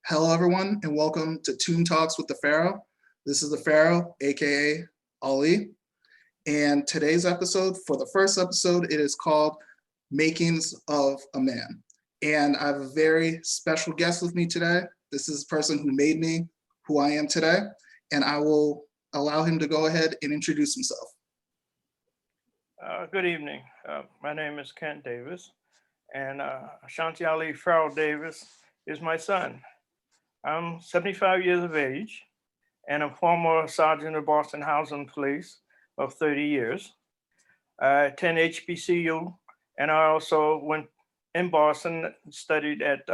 Hello, everyone, and welcome to Tune Talks with the Pharaoh. This is the Pharaoh, aka Ali. And today's episode, for the first episode, it is called Makings of a Man. And I have a very special guest with me today. This is the person who made me who I am today. And I will allow him to go ahead and introduce himself. Good evening. My name is Kent Davis, and Ashanti Ali Farrell Davis is my son. I'm 75 years of age, and a former sergeant of Boston Housing Police of 30 years. I attend HBCU, and I also went in Boston, studied at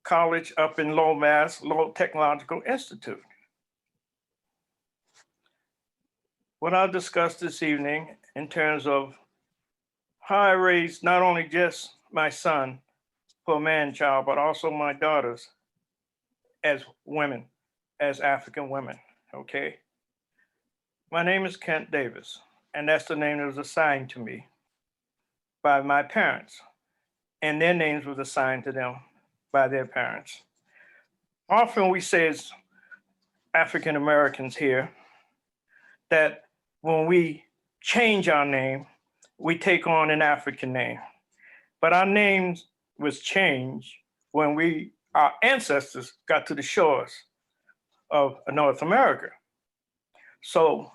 college up in Lowell, Mass, Lowell Technological Institute. What I'll discuss this evening in terms of how I raised not only just my son for a man child, but also my daughters as women, as African women, okay? My name is Kent Davis, and that's the name that was assigned to me by my parents, and their names was assigned to them by their parents. Often we say as African Americans here that when we change our name, we take on an African name. But our names was changed when our ancestors got to the shores of North America. So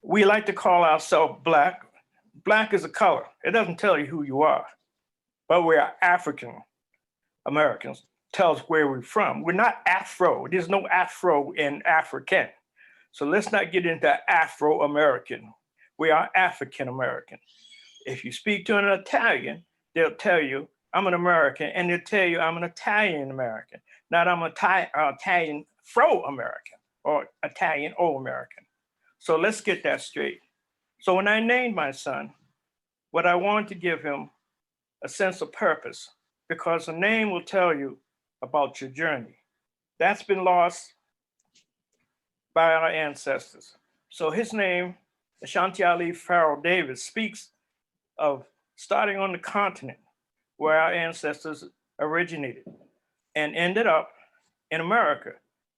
we like to call ourselves Black. Black is a color. It doesn't tell you who you are, but we are African Americans. Tells where we're from. We're not Afro. There's no Afro in African. So let's not get into Afro-American. We are African American. If you speak to an Italian, they'll tell you, I'm an American, and they'll tell you I'm an Italian American, not I'm Italian Afro-American or Italian O-American. So let's get that straight. So when I named my son, what I wanted to give him a sense of purpose, because a name will tell you about your journey. That's been lost by our ancestors. So his name, Ashanti Ali Farrell Davis, speaks of starting on the continent where our ancestors originated and ended up in America.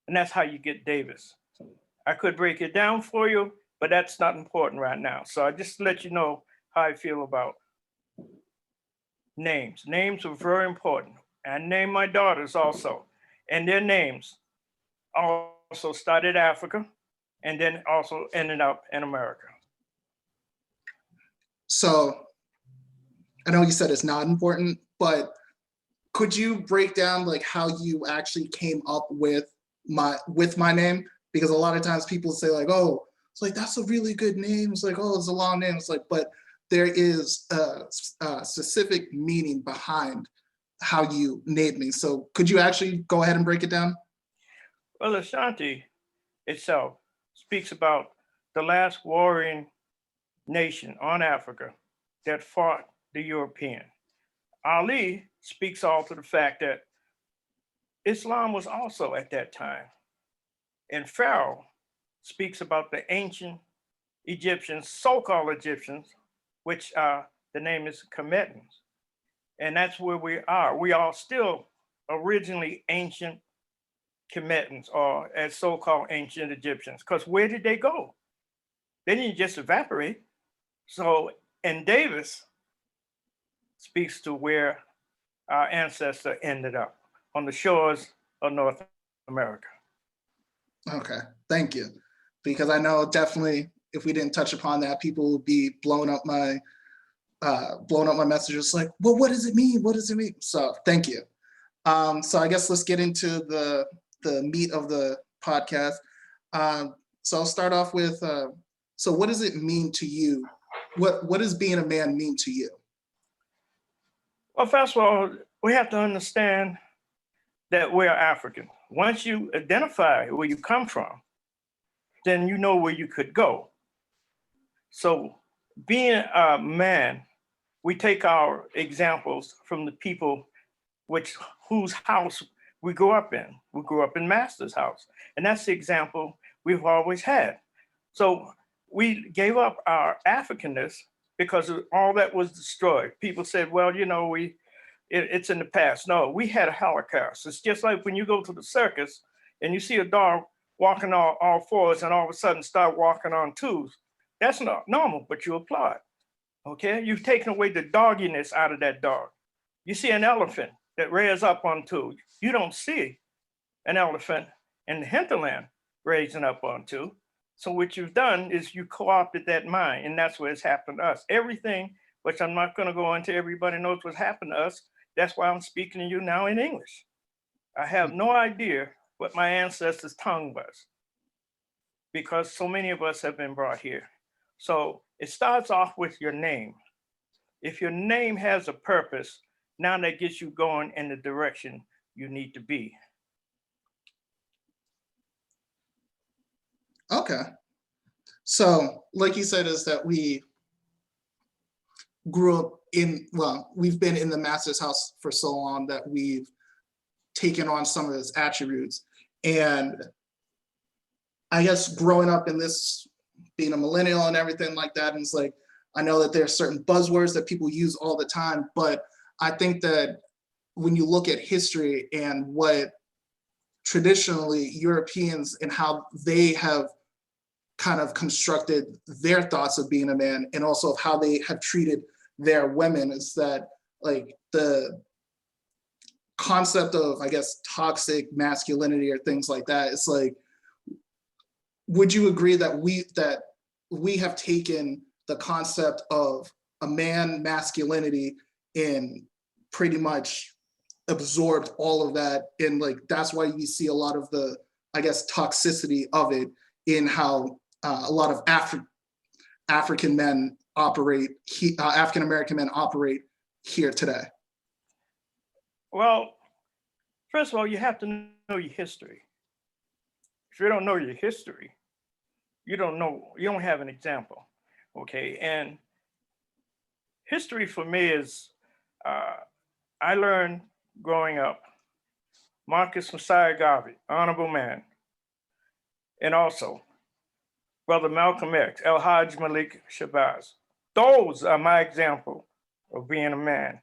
And that's how you get Davis. I could break it down for you, but that's not important right now. So I just let you know how I feel about names. Names are very important. I named my daughters also, and their names also started Africa and then also ended up in America. So I know you said it's not important, but could you break down like how you actually came up with my name? Because a lot of times people say like, oh, it's like, that's a really good name. It's like, oh, it's a long name. It's like, but there is a specific meaning behind how you named me. So could you actually go ahead and break it down? Well, Ashanti itself speaks about the last warring nation on Africa that fought the European. Ali speaks also to the fact that Islam was also at that time. And Pharaoh speaks about the ancient Egyptians, so-called Egyptians, which the name is Kemetans. And that's where we are. We are still originally ancient Kemetans, or as so-called ancient Egyptians, because where did they go? They didn't just evaporate. So, and Davis speaks to where our ancestor ended up, on the shores of North America. Okay, thank you. Because I know definitely if we didn't touch upon that, people would be blowing up my messages like, well, what does it mean? What does it mean? So thank you. So I guess let's get into the meat of the podcast. So I'll start off with, so what does it mean to you? What does being a man mean to you? Well, first of all, we have to understand that we're African. Once you identify where you come from, then you know where you could go. So being a man, we take our examples from the people whose house we grew up in. We grew up in Master's house. And that's the example we've always had. So we gave up our Africanness because all that was destroyed. People said, well, you know, we it's in the past. No, we had a Holocaust. It's just like when you go to the circus and you see a dog walking all fours and all of a sudden start walking on twos. That's not normal, but you applaud. Okay, you've taken away the dogginess out of that dog. You see an elephant that rears up on two. You don't see an elephant in the hinterland raising up on two. So what you've done is you co-opted that mind, and that's what has happened to us. Everything, which I'm not going to go into, everybody knows what's happened to us. That's why I'm speaking to you now in English. I have no idea what my ancestors' tongue was, because so many of us have been brought here. So it starts off with your name. If your name has a purpose, now that gets you going in the direction you need to be. Okay. So, like you said, is that we grew up in, well, we've been in the master's house for so long that we've taken on some of his attributes. And I guess growing up in this, being a millennial and everything like that, and it's like, I know that there are certain buzzwords that people use all the time, but I think that when you look at history and what traditionally Europeans and how they have kind of constructed their thoughts of being a man, and also of how they have treated their women, is that like the concept of, I guess, toxic masculinity or things like that. It's like, would you agree that we have taken the concept of a man masculinity and pretty much absorbed all of that, and like that's why you see a lot of the, I guess, toxicity of it in how a lot of African men operate, African American men operate here today? Well, first of all, you have to know your history. If you don't know your history, you don't have an example. Okay. And history for me is, I learned growing up, Marcus Messiah Garvey, honorable man, and also Brother Malcolm X, El Hajj Malik Shabazz. Those are my example of being a man.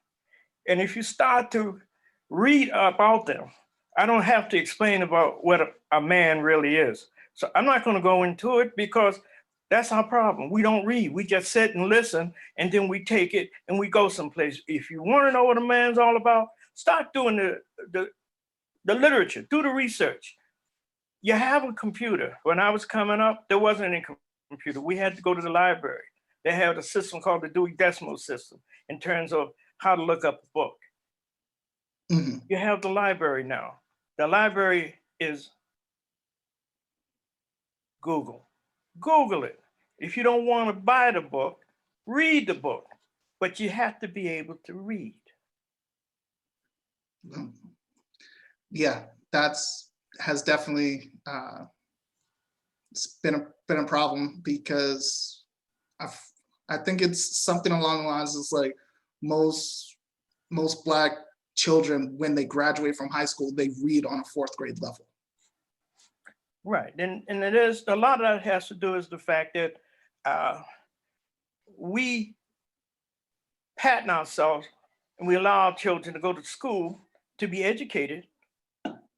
And if you start to read about them, I don't have to explain about what a man really is. So I'm not going to go into it, because that's our problem. We don't read. We just sit and listen, and then we take it and we go someplace. If you want to know what a man's all about, start doing the literature, do the research. You have a computer. When I was coming up, there wasn't any computer. We had to go to the library. They had a system called the Dewey Decimal System in terms of how to look up a book. Mhm. You have the library now. The library is Google. Google it. If you don't want to buy the book, read the book, but you have to be able to read. Yeah, that's has definitely it's been a problem, because I think it's something along the lines is like most Black children, when they graduate from high school, they read on a fourth grade level. Right. And it is, a lot of that has to do is the fact that we pattern ourselves and we allow our children to go to school to be educated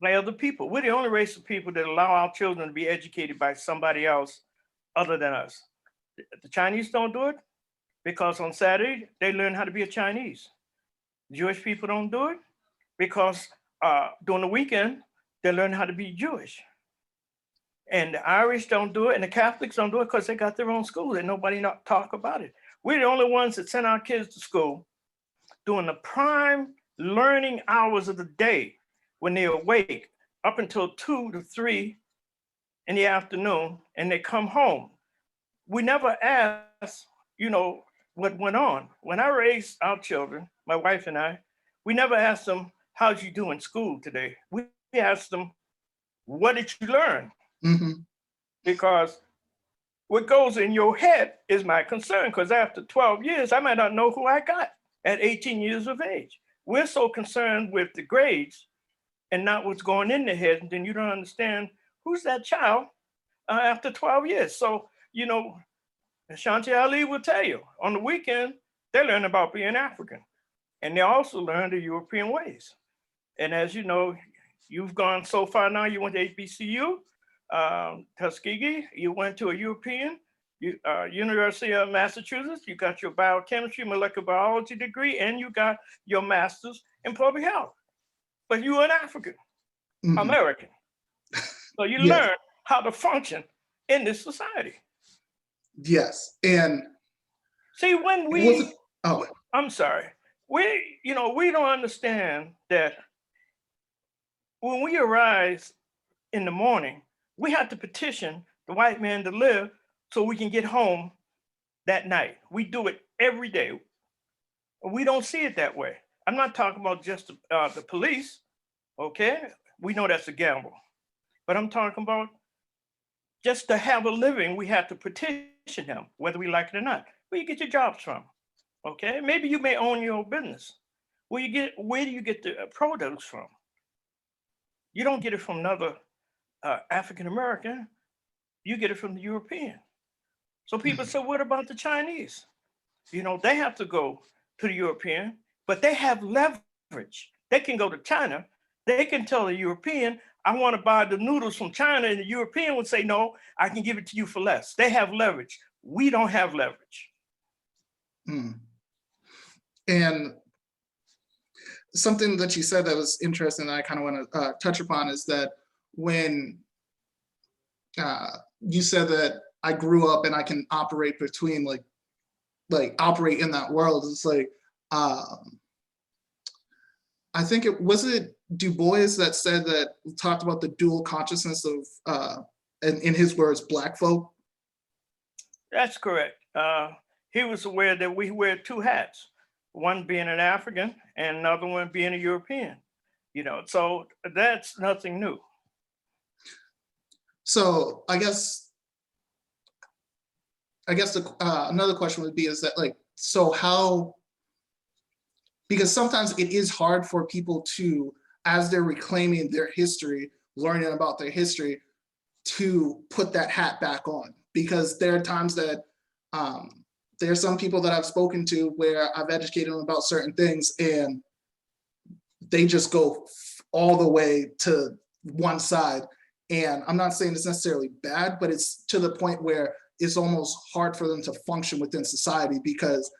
by other people. We're the only race of people that allow our children to be educated by somebody else other than us. The Chinese don't do it because on Saturday they learn how to be a Chinese. Jewish people don't do it because during the weekend they learn how to be Jewish. And the Irish don't do it, and the Catholics don't do it because they got their own school and nobody not talk about it. We're the only ones that send our kids to school during the prime learning hours of the day when they're awake up until 2 to 3 in the afternoon, and they come home. We never ask, what went on. When I raised our children, my wife and I, we never asked them, how'd you do in school today? We asked them, what did you learn? Mm-hmm. Because what goes in your head is my concern, because after 12 years, I might not know who I got at 18 years of age. We're so concerned with the grades and not what's going in their head, and then you don't understand who's that child after 12 years. So, Shanti Ali will tell you, on the weekend, they learn about being African. and they also learn the European ways. And as you know, you've gone so far now. You went to HBCU, Tuskegee. You went to a European University of Massachusetts. You got your biochemistry, molecular biology degree, and you got your master's in public health. But you are an African Mhm. American, so you Yes, learn how to function in this society. yes. And See, when it wasn't, we, oh, I'm sorry, we don't understand that when we arise in the morning, we have to petition the white man to live so we can get home that night. We do it every day. We don't see it that way. I'm not talking about just the police, okay? We know that's a gamble. But I'm talking about just to have a living, we have to petition him, whether we like it or not. Where you get your jobs from, okay? Maybe you may own your own business. Where do you get the produce from? You don't get it from another African American. You get it from the European. So people mhm. say, what about the Chinese? They have to go to the European, but they have leverage. They can go to China. They can tell the European, I want to buy the noodles from China. And the European would say, no, I can give it to you for less. They have leverage. We don't have leverage. Mm. And something that you said that was interesting that I kind of want to touch upon is that when you said that I grew up and I can operate between like operate in that world, it's like um, I think it Du Bois that said that talked about the dual consciousness of in his words, black folk. That's correct. He was aware that we wear two hats, one being an African and another one being a European. So that's nothing new. So I guess another question would be is that like so how, because sometimes it is hard for people to, as they're reclaiming their history, learning about their history, to put that hat back on, because there are times that um, there are some people that I've spoken to where I've educated them about certain things and they just go all the way to one side. And I'm not saying it's necessarily bad, but it's to the point where it's almost hard for them to function within society because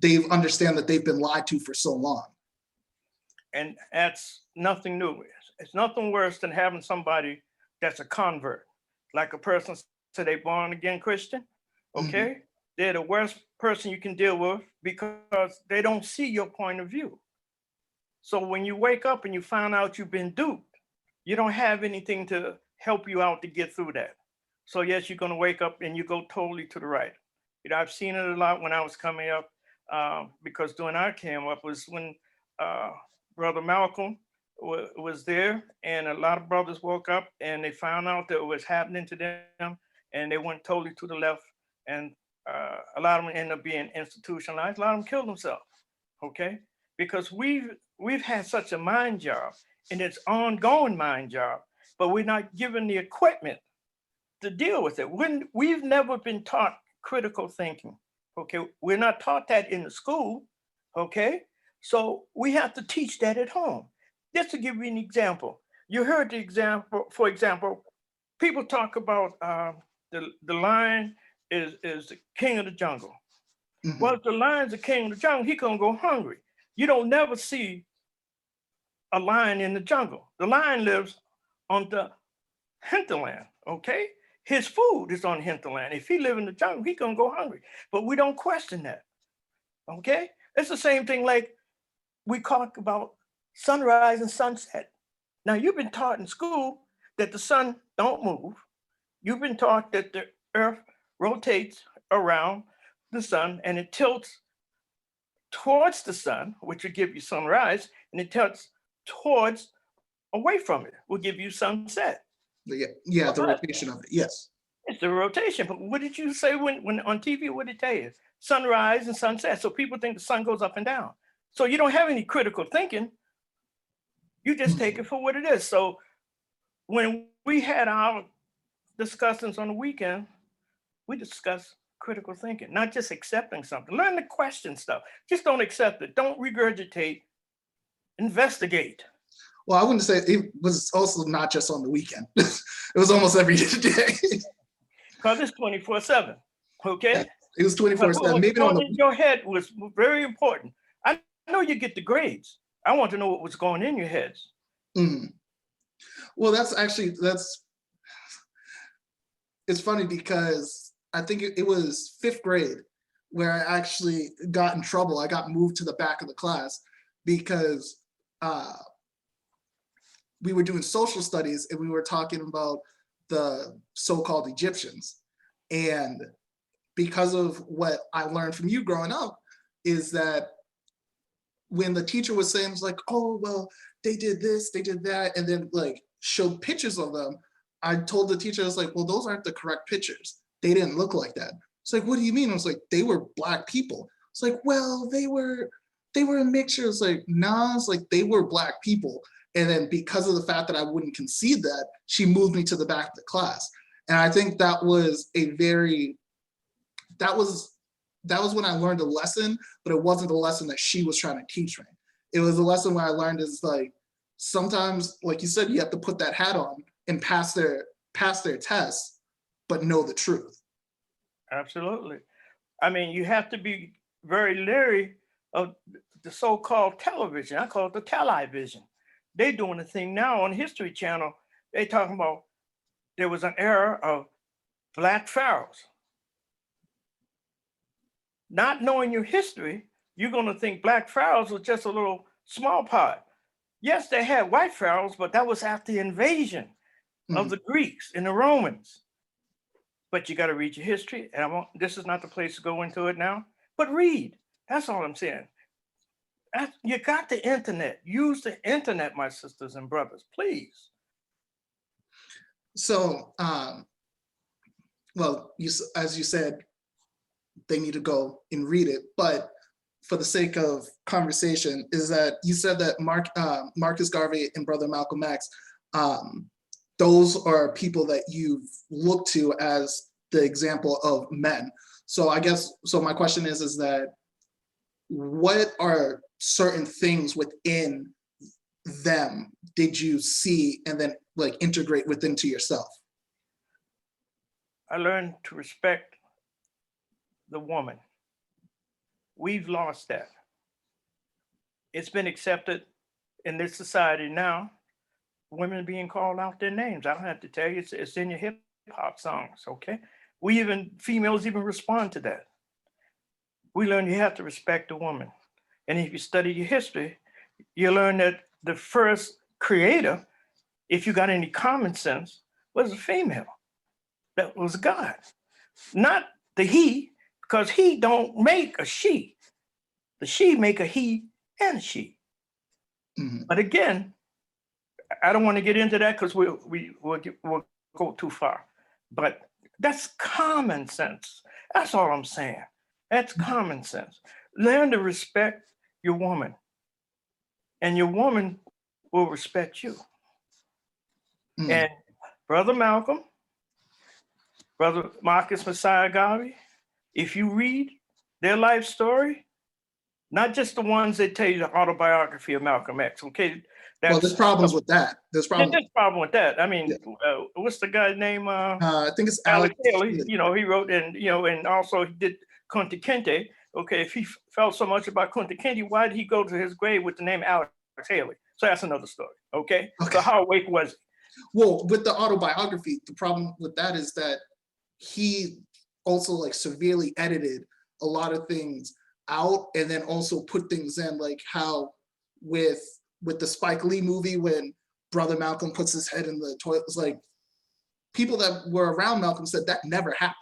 they understand that they've been lied to for so long. And that's nothing new. It's nothing worse than having somebody that's a convert, like a person said they born again Christian. Mhm. Okay, they're the worst person you can deal with because they don't see your point of view. So when you wake up and you find out you've been duped, you don't have anything to help you out to get through that. So yes, you're going to wake up and you go totally to the right. I've seen it a lot when I was coming up, because during I came up was when uh, Brother Malcolm was there, and a lot of brothers woke up and they found out that it was happening to them, and they went totally to the left, and a lot of them ended up being institutionalized. A lot of them killed themselves. Okay, because we've had such a mind job, and it's ongoing mind job, but we're not given the equipment to deal with it. When we've never been taught critical thinking. Okay, we're not taught that in the school. Okay, so we have to teach that at home. Just to give you an example, you heard the example. For example, people talk about the lion is the king of the jungle. Well, Mhm. if the lion's the king of the jungle, he gonna go hungry. You don't never see a lion in the jungle. The lion lives on the hinterland, okay? His food is on hinterland. If he live in the jungle, he gonna go hungry. But we don't question that, okay? It's the same thing like we talk about sunrise and sunset. Now you've been taught in school that the sun don't move. You've been taught that the earth rotates around the sun and it tilts towards the sun, which will give you sunrise, and it tilts towards away from it, will give you sunset. Yeah, yeah, the But rotation of it. Yes. it's the rotation. But what did you say when on TV? What did it tell you? Sunrise and sunset. So people think the sun goes up and down. So you don't have any critical thinking. You just take Mhm. it for what it is. So when we had our discussions on the weekend, we discussed critical thinking, not just accepting something. Learn to question stuff. Just don't accept it. Don't regurgitate. Investigate. Well, I wouldn't say it was also not just on the weekend. It was almost every day. Because it's 24/7. Okay? It was But 24/7. what's Maybe on going the in your head was very important. I know you get the grades. I want to know what was going in your heads. Mhm. Well, it's funny because I think it was fifth grade where I actually got in trouble. I got moved to the back of the class because uh, we were doing social studies and we were talking about the so-called Egyptians. And because of what I learned from you growing up, is that when the teacher was saying, it's like, oh, well, they did this, they did that, and then like showed pictures of them, I told the teacher, I was like, well, those aren't the correct pictures. They didn't look like that. It's like, what do you mean? I was like, they were Black people. It's like, well, they were a mixture. It's like, nah, it's like they were Black people. And then because of the fact that I wouldn't concede that, she moved me to the back of the class. And I think that was when I learned a lesson, but it wasn't the lesson that she was trying to teach me. It was a lesson where I learned is like, sometimes, like you said, you have to put that hat on and pass their tests, but know the truth. Absolutely. I mean, you have to be very leery of the so-called television. I call it the television. They're doing a thing now on History Channel. They talking about there was an era of Black pharaohs. Not knowing your history, you're going to think Black pharaohs was just a little small part. Yes, they had white pharaohs, but that was after the invasion of the Greeks and the Romans. But you got to read your history. And this is not the place to go into it now, but read. That's all I'm saying. You got the internet. Use the internet, my sisters and brothers, please. So, well, as you said, they need to go and read it. But for the sake of conversation, is that you said that Marcus Garvey and Brother Malcolm X, those are people that you've looked to as the example of men. So I guess, so my question is that what are certain things within them did you see and then like integrate within to yourself? I learned to respect the woman. We've lost that. It's been accepted in this society now, women being called out their names. I don't have to tell you, it's in your hip hop songs, okay? Females even respond to that. We learn you have to respect the woman. And if you study your history, you learn that the first creator, if you got any common sense, was a female. That was God. Not the he, because he don't make a she. The she make a he and a she. Mhm. But again, I don't want to get into that because we'll go too far. But that's common sense. That's all I'm saying. That's common sense. Learn to respect your woman, and your woman will respect you. Mhm. And Brother Malcolm, Brother Marcus Messiah Garvey, if you read their life story, not just the ones that tell you the autobiography of Malcolm X, okay? Well, there's problems with that. There's There's problems. problem with that. I mean, Yeah. what's the guy's name? I think it's Alex Alex. Haley. You know, he wrote and also he did Kunta Kinte. Okay, if he felt so much about Kunta Kinte, why did he go to his grave with the name Alex Haley? So that's another story. Okay. Okay. So how awake was he? Well, with the autobiography, the problem with that is that he also like severely edited a lot of things out and then also put things in, like how with the Spike Lee movie when Brother Malcolm puts his head in the toilet, it's like people that were around Malcolm said that never happened.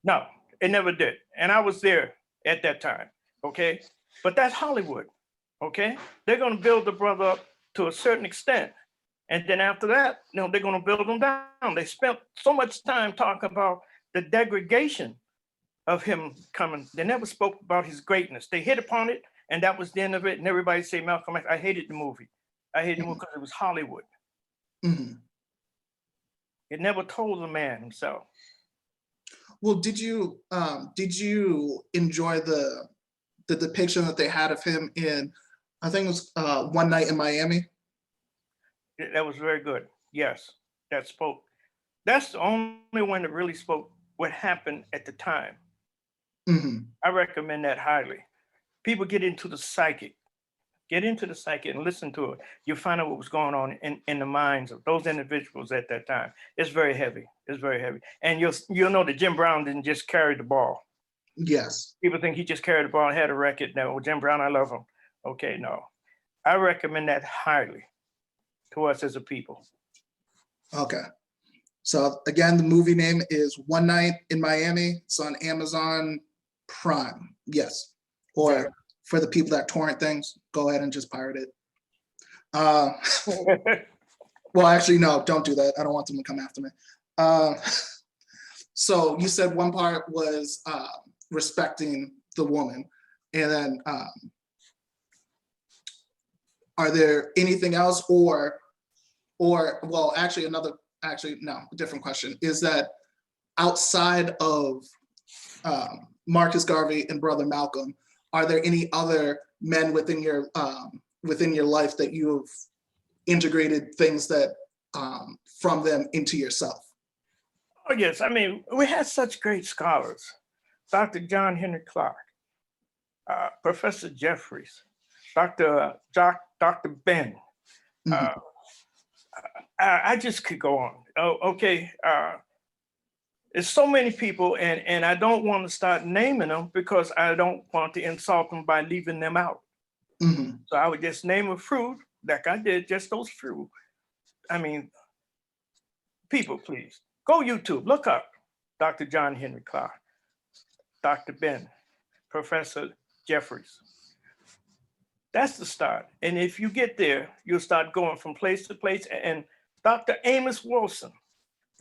No, it never did. And I was there at that time. Okay. But that's Hollywood. Okay. They're going to build the brother up to a certain extent. And then after that, they're going to build him down. They spent so much time talking about the degradation of him coming. They never spoke about his greatness. They hit upon it, and that was the end of it. And everybody say, Malcolm X, I hated the movie. I hated the movie because it was Hollywood. Mm-hmm. It never told the man himself. Well, did you enjoy the depiction that they had of him in, I think it was One Night in Miami? That was very good. Yes, that spoke. That's the only one that really spoke what happened at the time. Hmm. I recommend that highly. People get into the psyche and listen to it. You'll find out what was going on in the minds of those individuals at that time. It's very heavy. It's very heavy. And you'll know that Jim Brown didn't just carry the ball. Yes. People think he just carried the ball and had a record. No, Jim Brown, I love him. Okay, no. I recommend that highly to us as a people. Okay. So again, the movie name is One Night in Miami. It's on Amazon Prime. Yes. Or for the people that torrent things, go ahead and just pirate it. Well, actually, no, don't do that. I don't want them to come after me. So you said one part was respecting the woman, and then are there anything else, or well, actually no, a different question is that outside of Marcus Garvey and Brother Malcolm, are there any other men within your life that you have integrated things that from them into yourself? Oh, yes. I mean, we had such great scholars. Dr. John Henry Clark, Professor Jeffries, Dr. Ben. Mhm. I just could go on. Oh, okay. There's so many people, and I don't want to start naming them because I don't want to insult them by leaving them out. Mhm. So I would just name a few, like I did, just those few. I mean, people, please go YouTube, look up Dr. John Henry Clark, Dr. Ben, Professor Jeffries. That's the start. And if you get there, you'll start going from place to place. And Dr. Amos Wilson,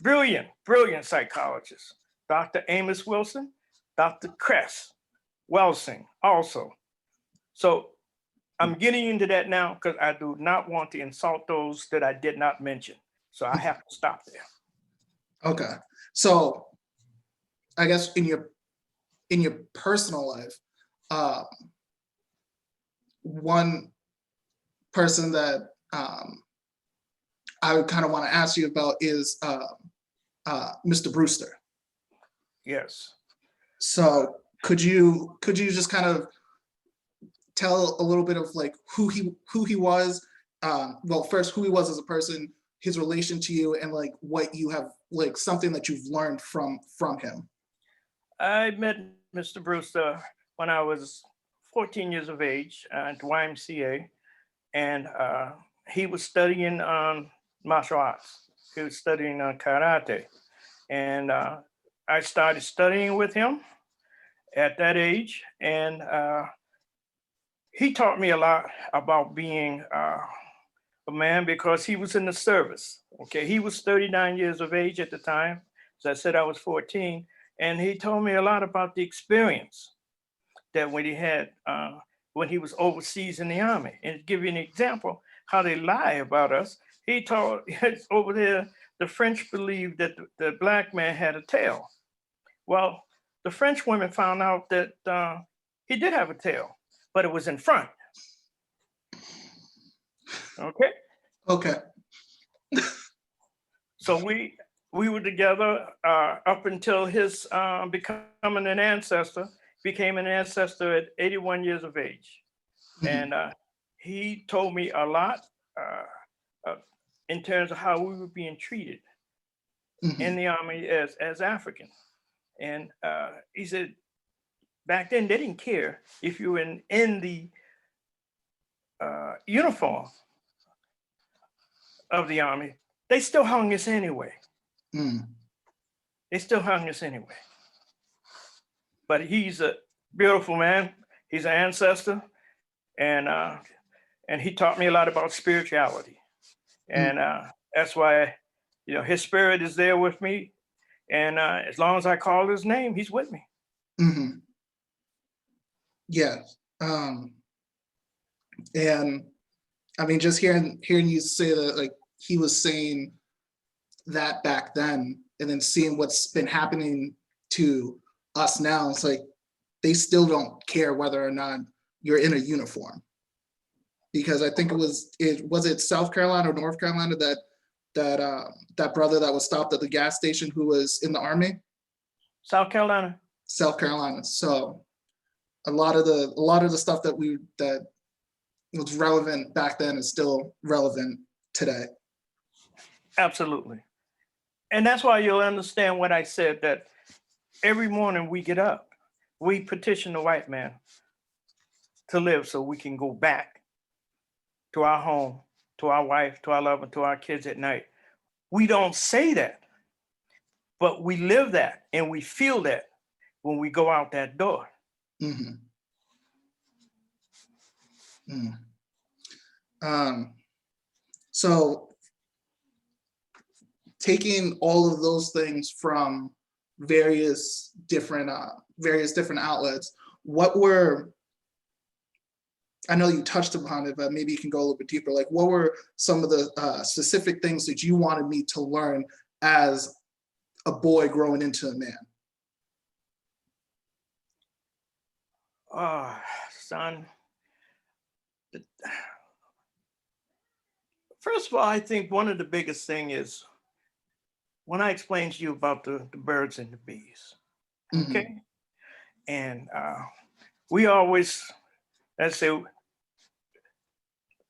brilliant, brilliant psychologist. Dr. Amos Wilson, Dr. Kress Welsing also. So I'm getting into that now because I do not want to insult those that I did not mention. So I have to stop there. Okay. So I guess in your personal life, one person that I would kind of want to ask you about is Mr. Brewster. Yes. So could you just kind of tell a little bit of like who he was? Well, first who he was as a person, his relation to you, and like what you have, like something that you've learned from him. I met Mr. Brewster when I was 14 years of age at YMCA, and he was studying martial arts. He was studying karate, and I started studying with him at that age, and he taught me a lot about being a man because he was in the service. Okay, he was 39 years of age at the time. As I said, I was 14, and he told me a lot about the experience that when he had when he was overseas in the army. And to give you an example, how they lie about us, he told over there the French believed that the black man had a tail. Well, the French women found out that he did have a tail, but it was in front. Okay. Okay. So we were together up until his becoming an ancestor. Became an ancestor at 81 years of age, and he told me a lot in terms of how we were being treated in the army as African. And he said back then they didn't care if you were in the uniform of the army. They still hung us anyway. They still hung us anyway. But he's a beautiful man. He's an ancestor, and he taught me a lot about spirituality, and that's why his spirit is there with me, and as long as I call his name, he's with me. Yeah, and I mean, just hearing you say that, like he was saying that back then, and then seeing what's been happening to us now, it's like they still don't care whether or not you're in a uniform. Because I think it South Carolina or North Carolina that brother that was stopped at the gas station who was in the Army? South Carolina. South Carolina. So a lot of the stuff that was relevant back then is still relevant today. Absolutely. And that's why you'll understand what I said, that every morning we get up, we petition the white man to live so we can go back to our home, to our wife, to our lover, to our kids at night. We don't say that, but we live that and we feel that when we go out that door. Mm-hmm. So taking all of those things from various different outlets, what were, I know you touched upon it, but maybe you can go a little bit deeper. Like, what were some of the specific things that you wanted me to learn as a boy growing into a man? Son, first of all, I think one of the biggest thing is when I explained to you about the birds and the bees, okay? Mm-hmm. And we always, let's say,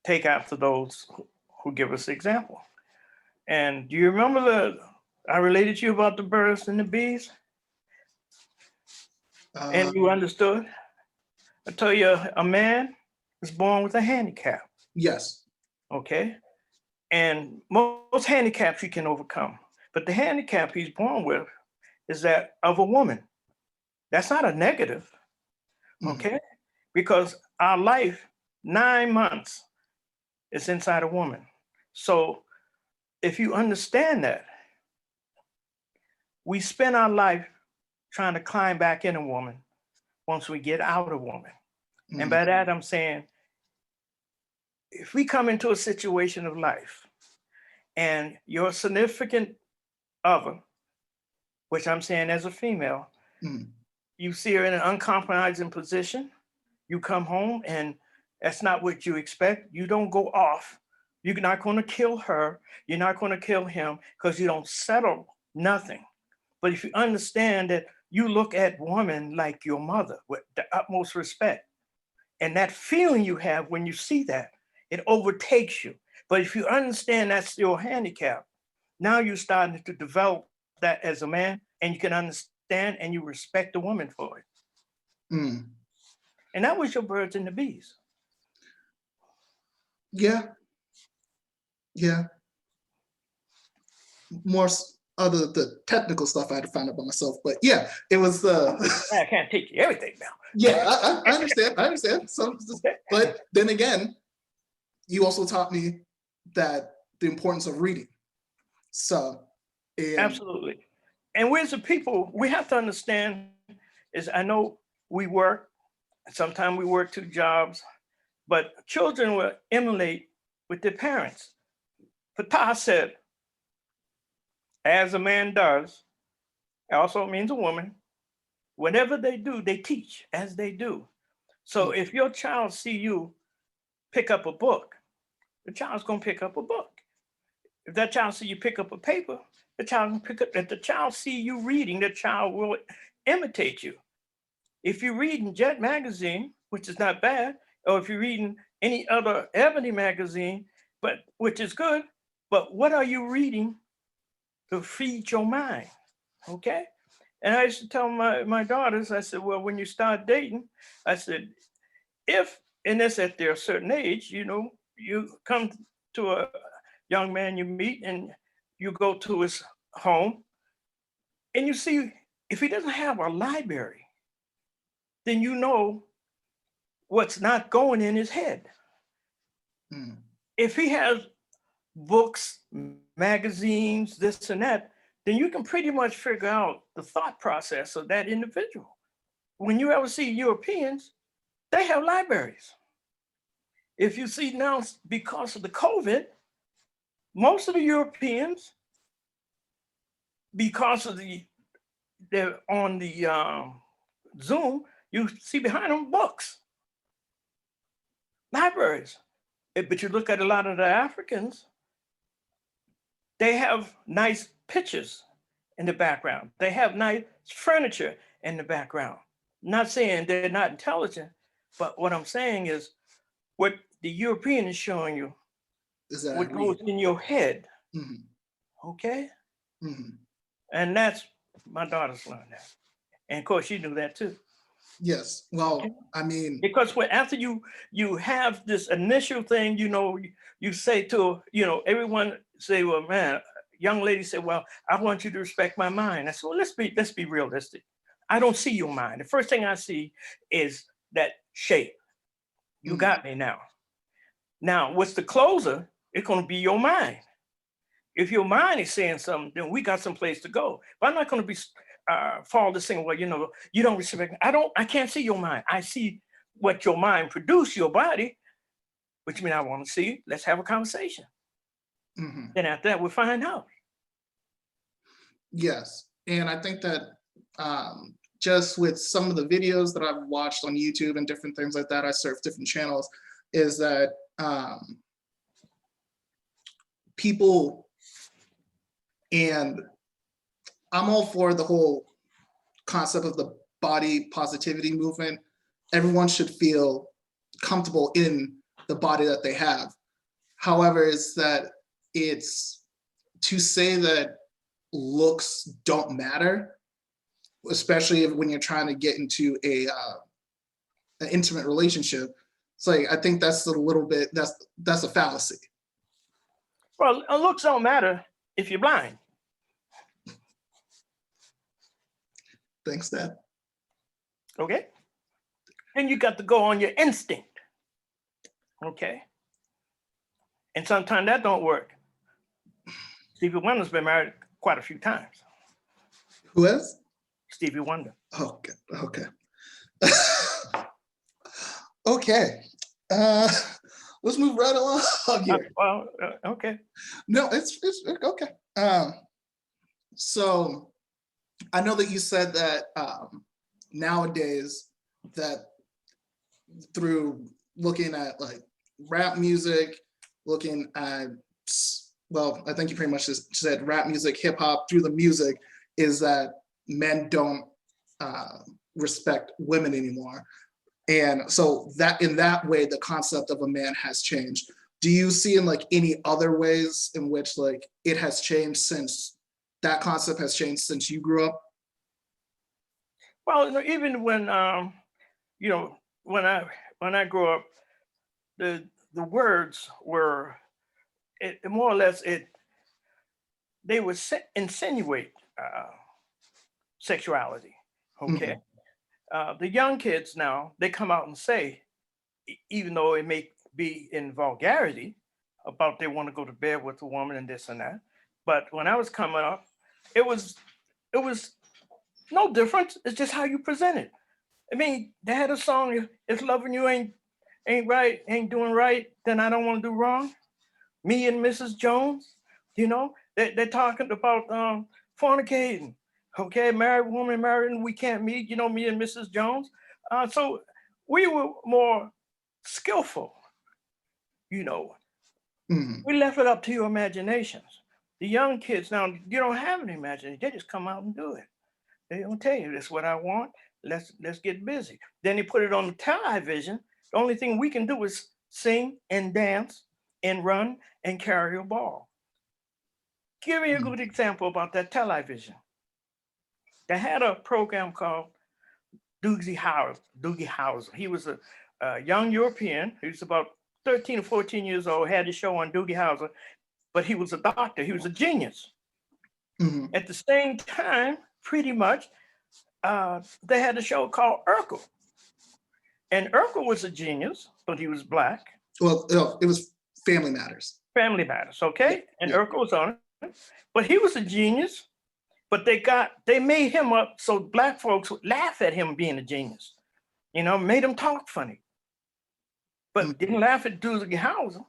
take after those who give us the example. And do you remember I related to you about the birds and the bees? And you understood? I tell you, a man is born with a handicap. Yes. Okay. And most handicaps you can overcome. But the handicap he's born with is that of a woman. That's not a negative. Okay. Mm-hmm. Because our life, 9 months, is inside a woman. So if you understand that, we spend our life trying to climb back in a woman once we get out of woman. Mm-hmm. And by that, I'm saying, if we come into a situation of life and your significant other, which I'm saying as a female, you see her in an uncompromising position, you come home and that's not what you expect. You don't go off. You're not going to kill her. You're not going to kill him because you don't settle nothing. But if you understand that you look at woman like your mother with the utmost respect, and that feeling you have when you see that, it overtakes you. But if you understand that's your handicap, now you're starting to develop that as a man, and you can understand and you respect the woman for it. Mm. And that was your birds and the bees. Yeah. Yeah. More other the technical stuff I had to find out by myself, but yeah, it was. I can't teach you everything now. Yeah, I understand. I understand. So, but then again, you also taught me that the importance of reading. So, absolutely. And we as a people, we have to understand is, I know we work, sometimes we work 2 jobs, but children will emulate with their parents. Ptah said, as a man does, also means a woman, whatever they do, they teach as they do. So if your child see you pick up a book, the child's gonna pick up a book. If that child see you pick up a paper, the child can pick up. If the child see you reading, the child will imitate you. If you're reading Jet magazine, which is not bad, or if you're reading any other Ebony magazine, but which is good, but what are you reading to feed your mind? Okay. And I used to tell my daughters, I said, well, when you start dating, I said, if, and this at their certain age, you know, you come to a young man you meet and you go to his home and you see if he doesn't have a library, then you know what's not going in his head. If he has books, magazines, this and that, then you can pretty much figure out the thought process of that individual. When you ever see Europeans, they have libraries. If you see now, because of the COVID, most of the Europeans, because of the they're on the Zoom, you see behind them books, libraries. But you look at a lot of the Africans, they have nice pictures in the background. They have nice furniture in the background. Not saying they're not intelligent, but what I'm saying is what the European is showing you, Is that I what read? goes in your head, Mhm, okay? mhm. And that's my daughter's learned that. And of course, she knew that too. Yes. Okay. Well, I mean, Because when after you have this initial thing, you say to, everyone say, well, man, young lady said, well, I want you to respect my mind. I said, well, let's be realistic. I don't see your mind. The first thing I see is that shape. You mhm, got me now. Now, what's the closer? It's going to be your mind. If your mind is saying something, then we got some place to go. But I'm not going to be fall to saying, well, you don't respect me. I can't see your mind. I see what your mind produce, your body, which means I want to see. Let's have a conversation. mhm. Then after that, we'll find out. Yes. And I think that just with some of the videos that I've watched on YouTube and different things like that, I surf different channels, is that people, and I'm all for the whole concept of the body positivity movement. Everyone should feel comfortable in the body that they have. However, is that it's to say that looks don't matter, especially when you're trying to get into an intimate relationship. It's like I think that's a little bit that's a fallacy. Well, looks don't matter if you're blind. Thanks, Dad. Okay. Then you got to go on your instinct. Okay. And sometimes that don't work. Stevie Wonder's been married quite a few times. Who is? Stevie Wonder. Okay. Okay. Okay. Uh, let's move right along here. Okay. No, it's okay. So I know that you said that nowadays that through looking at like rap music, looking at, well, I think you pretty much just said rap music, hip hop, through the music, is that men don't respect women anymore. And so that in that way, the concept of a man has changed. Do you see in like any other ways in which like it has changed since that concept has changed since you grew up? Well, even when you know, when I grew up, the words were more or less they would insinuate sexuality. Okay. Mhm, The young kids now they come out and say, even though it may be in vulgarity about they want to go to bed with a woman and this and that, but when I was coming up, it was it was no different. It's just how you present it. I mean, they had a song, if loving you ain't right, ain't doing right, then I don't want to do wrong. Me and Mrs. Jones, they're talking about fornicating. Okay, married woman married and we can't meet, me and Mrs. Jones. So we were more skillful, you know. mhm. We left it up to your imaginations. The young kids now, you don't have an imagination. They just come out and do it. They don't tell you this is what I want. Let's get busy. Then they put it on the television. The only thing we can do is sing and dance and run and carry a ball. Give me a Mhm. good example about that television. They had a program called Doogie Howser. Doogie Howser. He was a young European. He was about 13 or 14 years old, had a show on Doogie Howser, but he was a doctor. He was a genius. Mhm. At the same time, pretty much, they had a show called Urkel. And Urkel was a genius, but he was black. Well, it was Family Matters. Family Matters, Yeah, okay? And yeah. Urkel was on it. But he was a genius, but they made him up so black folks would laugh at him being a genius. Made him talk funny, but Mhm. didn't laugh at Doogie Howser.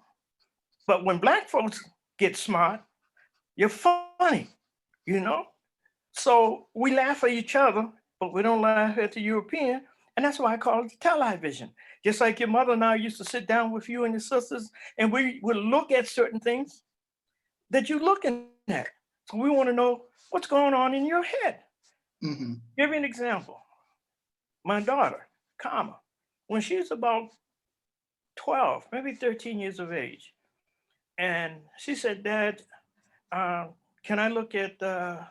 But when black folks get smart, you're funny, you know? So we laugh at each other, but we don't laugh at the European. And that's why I call it television. Just like your mother and I used to sit down with you and your sisters, and we would look at certain things that you're looking at. So we want to know what's going on in your head. Mhm. Give you an example. My daughter, Kama, when she was about 12, maybe 13 years of age, and she said, Dad, can I look at I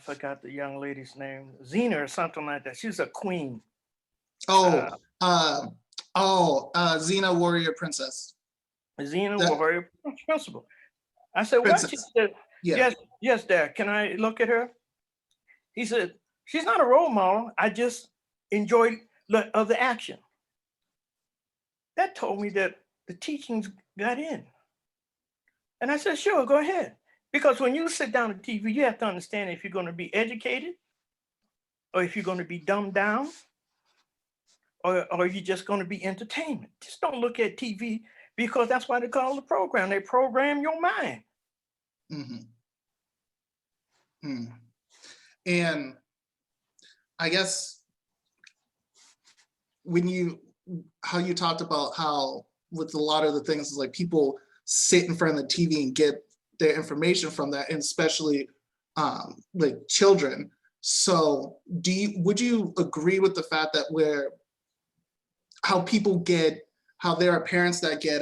forgot the young lady's name, Xena or something like that. She's a queen. Oh, Uh, Xena Warrior Princess. Xena That Warrior Principal. I said, what? She princess. said, Yeah. yes, yes, Dad. Can I look at her? He said, she's not a role model. I just enjoyed the action. That told me that the teachings got in. And I said, sure, go ahead. Because when you sit down at TV, you have to understand if you're going to be educated or if you're going to be dumbed down or you're just going to be entertainment. Just don't look at TV because that's why they call it a program. They program your mind. Mhm. Mm. And I guess how you talked about how with a lot of the things is like people sit in front of the TV and get their information from that, and especially like children. So would you agree with the fact that how there are parents that get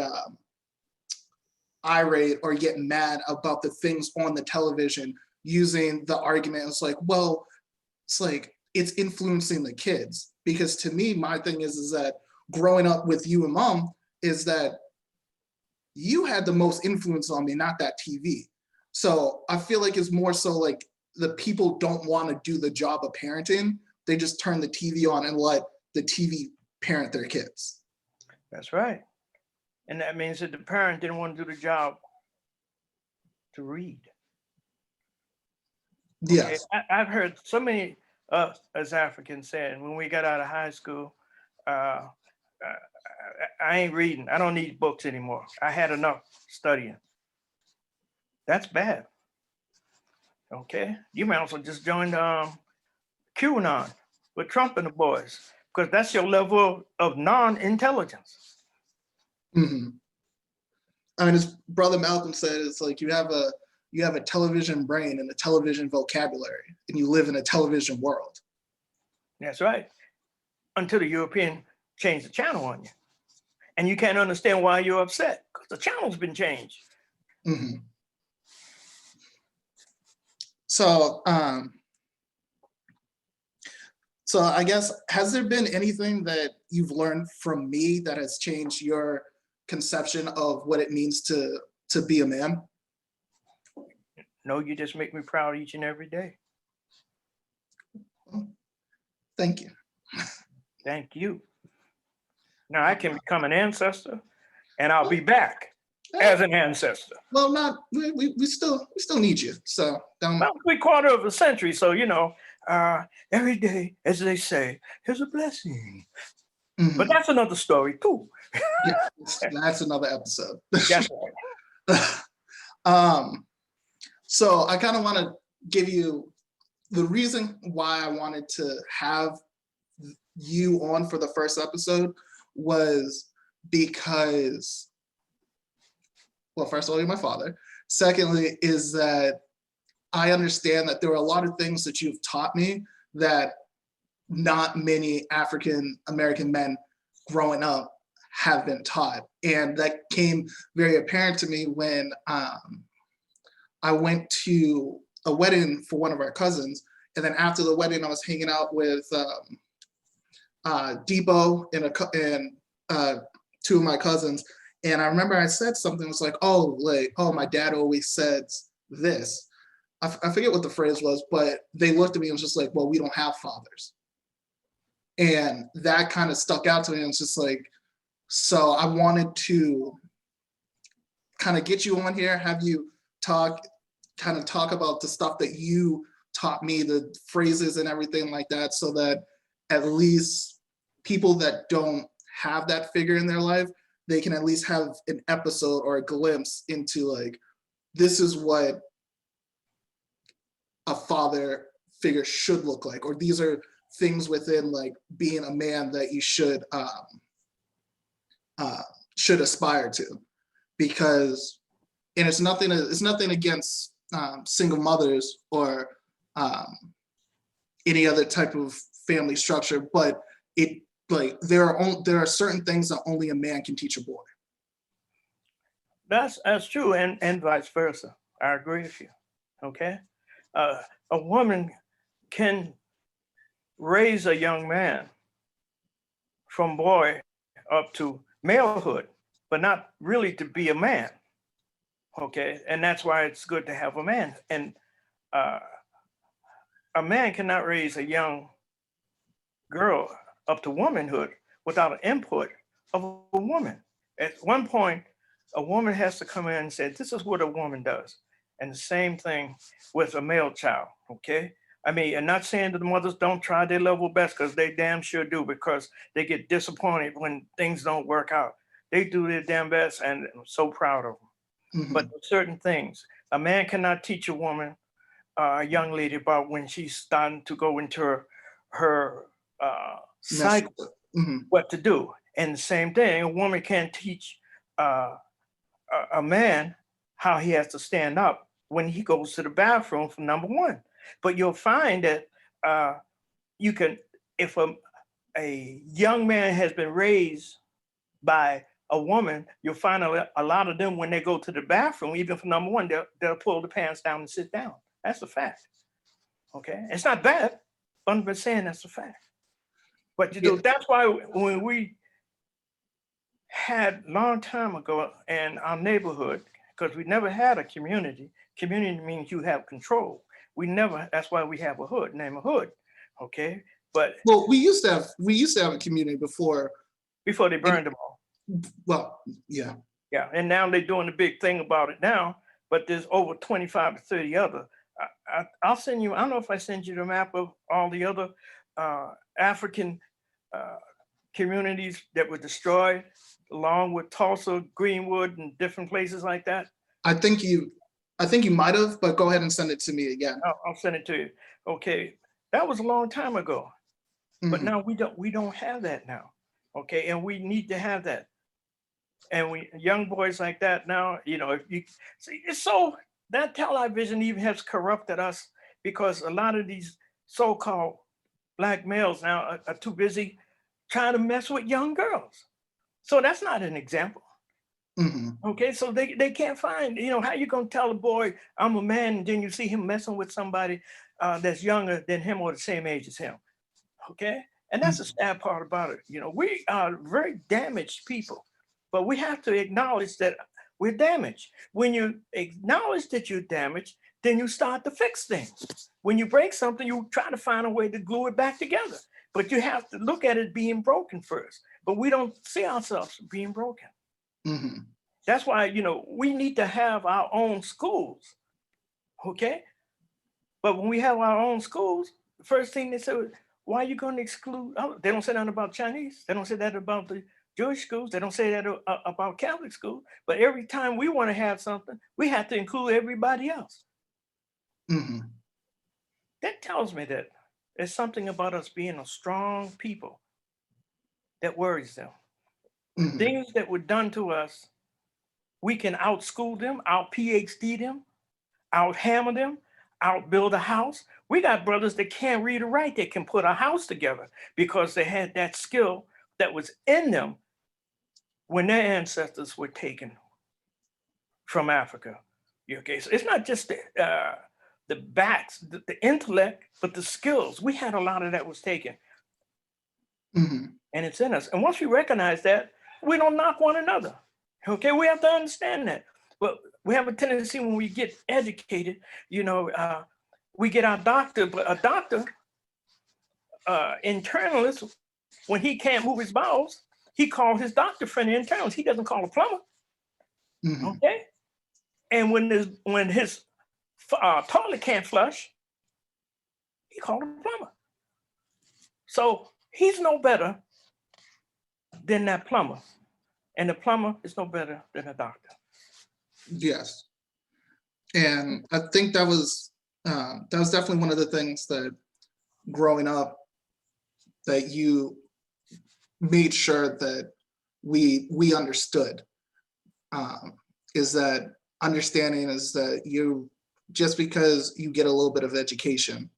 irate or get mad about the things on the television using the argument, it's like, well, it's like it's influencing the kids? Because to me, my thing is that growing up with you and mom is that you had the most influence on me, not that TV. So I feel like it's more so like the people don't want to do the job of parenting. They just turn the TV on and let the TV parent their kids. That's right. And that means that the parent didn't want to do the job to read. Okay. Yes. I've heard so many as Africans said when we got out of high school, uh, I ain't reading. I don't need books anymore. I had enough studying. That's bad. Okay. You might also just join QAnon with Trump and the boys because that's your level of non-intelligence. Mm-hmm. I mean, his brother Malcolm said it's like you have a television brain and a television vocabulary, and you live in a television world. That's right. Until the European changed the channel on you. And you can't understand why you're upset because the channel's been changed. Mm-hmm. So, so I guess, has there been anything that you've learned from me that has changed your conception of what it means to be a man? No, you just make me proud each and every day. Thank you. Thank you. Now I can become an ancestor and I'll be back as an ancestor. Well, not we still need you. So don't. Well, 3/4 of a century. So, every day, as they say, is a blessing. Mhm. But that's another story too. Yeah, that's another episode. That's right. So I kind of want to give you the reason why I wanted to have you on for the first episode was because, well, first of all, you're my father. Secondly, is that I understand that there are a lot of things that you've taught me that not many African American men growing up have been taught. And that came very apparent to me when I went to a wedding for one of our cousins. And then after the wedding, I was hanging out with Depot and two of my cousins. And I remember I said something, it was like, oh, my dad always says this. I forget what the phrase was, but they looked at me and was just like, well, we don't have fathers. And that kind of stuck out to me. And it's just like, so I wanted to kind of get you on here, have you talk about the stuff that you taught me, the phrases and everything like that, so that at least people that don't have that figure in their life, they can at least have an episode or a glimpse into like, this is what a father figure should look like, or these are things within like being a man that you should aspire to. Because, and it's nothing against single mothers or any other type of family structure, but it like there are certain things that only a man can teach a boy. That's true, and vice versa. I agree with you. Okay, a woman can raise a young man from boy up to malehood, but not really to be a man. Okay, and that's why it's good to have a man. And a man cannot raise a young girl up to womanhood without an input of a woman. At one point, a woman has to come in and say, this is what a woman does. And the same thing with a male child, okay? I mean, I'm not saying that the mothers don't try their level best, because they damn sure do, because they get disappointed when things don't work out. They do their damn best, and I'm so proud of them. Mhm. But certain things, a man cannot teach a woman, a young lady, about when she's starting to go into her cycle, Mhm. what to do. And the same thing, a woman can't teach a man how he has to stand up when he goes to the bathroom, for number one. But you'll find that you can, if a young man has been raised by a woman, you'll find a lot of them, when they go to the bathroom, even for number one, they'll pull the pants down and sit down. That's a fact. Okay, it's not bad, but I'm just saying that's a fact. But you know, Yeah. that's why when we had long time ago in our neighborhood, because we never had a community. Community means you have control. We never. That's why we have a hood, name a hood. Okay, but Well, we used to have a community before. before they And, burned them all. well, yeah. Yeah, and now they're doing the big thing about it now. But there's over 25 to 30 other. I'll send you. I don't know if I send you the map of all the other African communities that were destroyed, along with Tulsa, Greenwood, and different places like that. I think you might have, but go ahead and send it to me again. I'll send it to you. Okay, that was a long time ago, but Mhm. now we don't have that now. Okay, and we need to have that. And we young boys like that now, you know, if you see, it's so that television even has corrupted us, because a lot of these so-called black males now are too busy trying to mess with young girls. So that's not an example. Mhm. Okay, so they can't find, you know, how you gonna tell a boy I'm a man, and then you see him messing with somebody that's younger than him or the same age as him. Okay, and that's the Mhm. sad part about it. You know, we are very damaged people, but we have to acknowledge that we're damaged. When you acknowledge that you're damaged, then you start to fix things. When you break something, you try to find a way to glue it back together, but you have to look at it being broken first. But we don't see ourselves being broken. Mhm. That's why, you know, we need to have our own schools. Okay. But when we have our own schools, the first thing they say, why are you going to exclude? Oh, they don't say that about Chinese. They don't say that about the Jewish schools. They don't say that about Catholic schools. But every time we want to have something, we have to include everybody else. Mhm. That tells me that there's something about us being a strong people that worries them. Mhm. Things that were done to us, we can outschool them, out PhD them, out hammer them, out build a house. We got brothers that can't read or write that can put a house together because they had that skill that was in them when their ancestors were taken from Africa. Okay, so it's not just the backs, the intellect, but the skills. We had a lot of that was taken, Mhm. and it's in us. And once we recognize that, we don't knock one another. Okay, we have to understand that. But we have a tendency when we get educated, you know, we get our doctor, but a doctor, internalist, when he can't move his bowels, he calls his doctor friend the internalist. He doesn't call a plumber. Mhm. Okay, and when his toilet can't flush, he called a plumber. So he's no better than that plumber, and the plumber is no better than a doctor. Yes. And I think that was that was definitely one of the things that growing up that you made sure that we understood, is that understanding is that you, just because you get a little bit of education,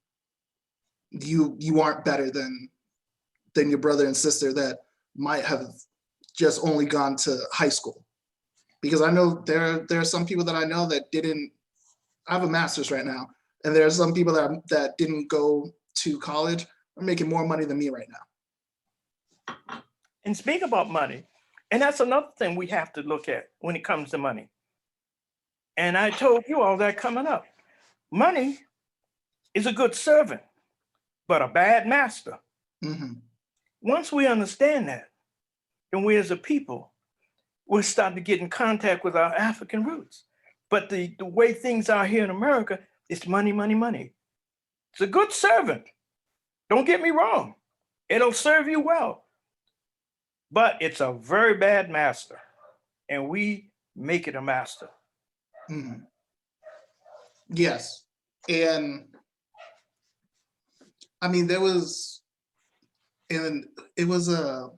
you aren't better than your brother and sister that might have just only gone to high school. Because I know there are some people that I know that didn't. I have a master's right now, and there are some people that didn't go to college are making more money than me right now. And speak about money, and that's another thing we have to look at when it comes to money. And I told you all that coming up. Money is a good servant, but a bad master. Hmm. Once we understand that, then we as a people, we'll start to get in contact with our African roots. But the way things are here in America, it's money, money, money. It's a good servant. Don't get me wrong. It'll serve you well. But it's a very bad master. And we make it a master. Hmm. Yes. And I mean, and it was a,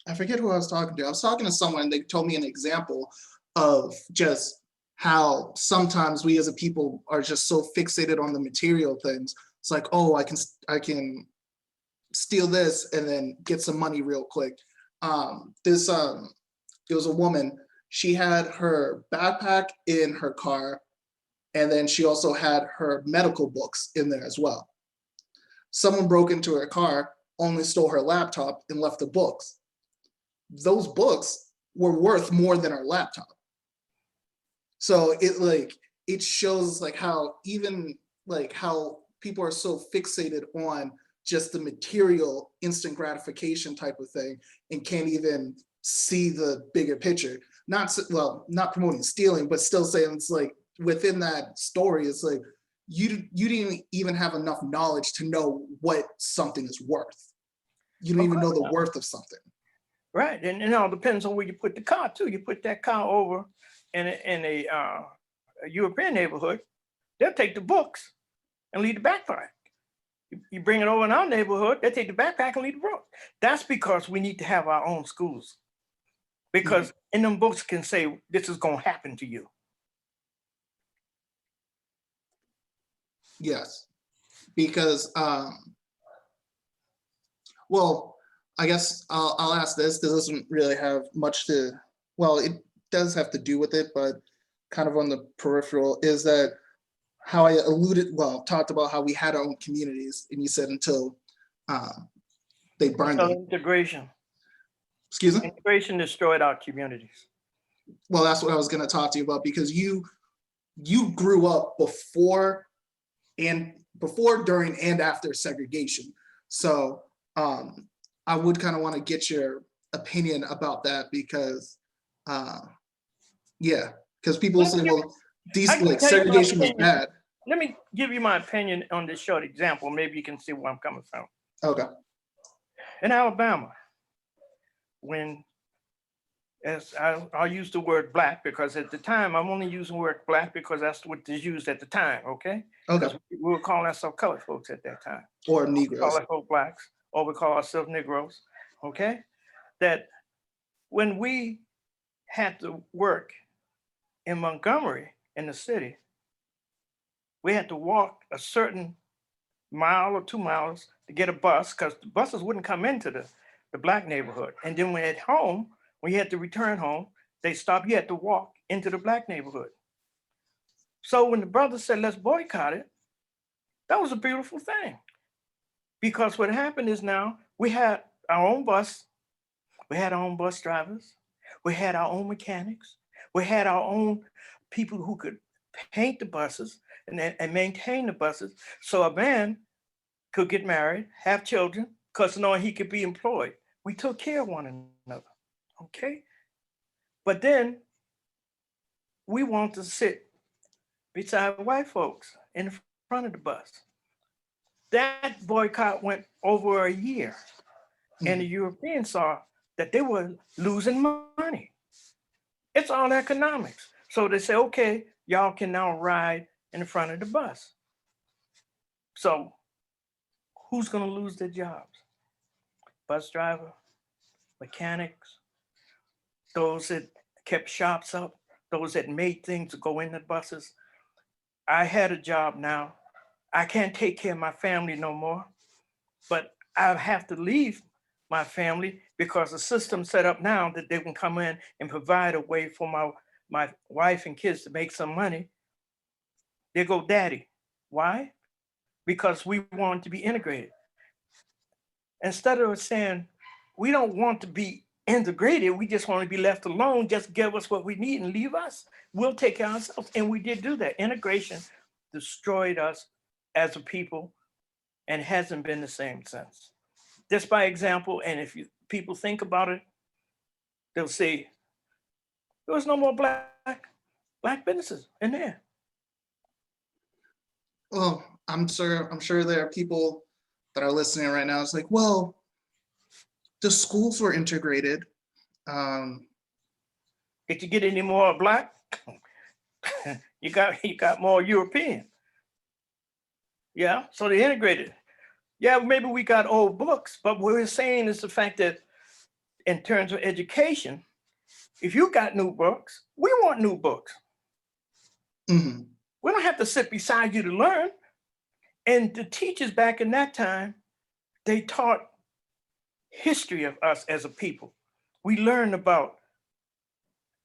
I forget who I was talking to. I was talking to someone, and they told me an example of just how sometimes we as a people are just so fixated on the material things. It's like, oh, I can steal this and then get some money real quick. This it was a woman. She had her backpack in her car, and then she also had her medical books in there as well. Someone broke into her car, only stole her laptop and left the books. Those books were worth more than our laptop. So it shows like how even like how people are so fixated on just the material instant gratification type of thing and can't even see the bigger picture. Not promoting stealing, but still saying it's like within that story, it's like you didn't even have enough knowledge to know what something is worth. You don't even know the worth of something. Right. And it all depends on where you put the car too. You put that car over in a European neighborhood, they'll take the books and leave the backpack. You bring it over in our neighborhood, they take the backpack and leave the book. That's because we need to have our own schools. Because in them books can say this is gonna happen to you. Yes, because well, I guess I'll ask this. This doesn't really have much to. Well, it does have to do with it, but kind of on the peripheral. Is that how I talked about how we had our own communities, and you said until they burned So them. integration. Excuse me. Integration destroyed our communities. Well, that's what I was going to talk to you about, because you grew up before, during, and after segregation. So I would kind of want to get your opinion about that, because yeah, because people say, well, these like segregation was bad. Let me give you my opinion on this short example. Maybe you can see where I'm coming from. Okay. In Alabama, when I'll use the word black, because at the time I'm only using the word black because that's what is used at the time, okay? Okay. We were calling ourselves colored folks at that time. Or Negroes. We call ourselves blacks, or we call ourselves Negroes, okay? That when we had to work in Montgomery, in the city, we had to walk a certain mile or 2 miles to get a bus, because the buses wouldn't come into the black neighborhood. And then when at home, when you had to return home, they stopped, you had to walk into the black neighborhood. So when the brothers said, let's boycott it, that was a beautiful thing. Because what happened is now we had our own bus, we had our own bus drivers, we had our own mechanics, we had our own people who could paint the buses and maintain the buses. So a man could get married, have children, because knowing he could be employed. We took care of one another, okay? But then we want to sit beside white folks in front of the bus. That boycott went over a year, and the Europeans saw that they were losing money. It's all economics. So they say, okay, y'all can now ride in the front of the bus. So who's going to lose their jobs? Bus driver, mechanics, those that kept shops up, those that made things to go in the buses. I had a job now. I can't take care of my family no more, but I have to leave my family because the system set up now that they can come in and provide a way for my wife and kids to make some money. They go, daddy. Why? Because we want to be integrated. Instead of saying, we don't want to be integrated, we just want to be left alone, just give us what we need and leave us. We'll take care of ourselves. And we did do that. Integration destroyed us as a people and hasn't been the same since. Just by example, and if people think about it, they'll say, there was no more black businesses in there. Well, I'm sure there are people that are listening right now. It's like, well, the schools were integrated. Did you get any more black? you got more European. Yeah, so they integrated. Yeah, maybe we got old books, but what we're saying is the fact that in terms of education, if you got new books, we want new books. Mm-hmm. We don't have to sit beside you to learn. And the teachers back in that time, they taught history of us as a people. We learned about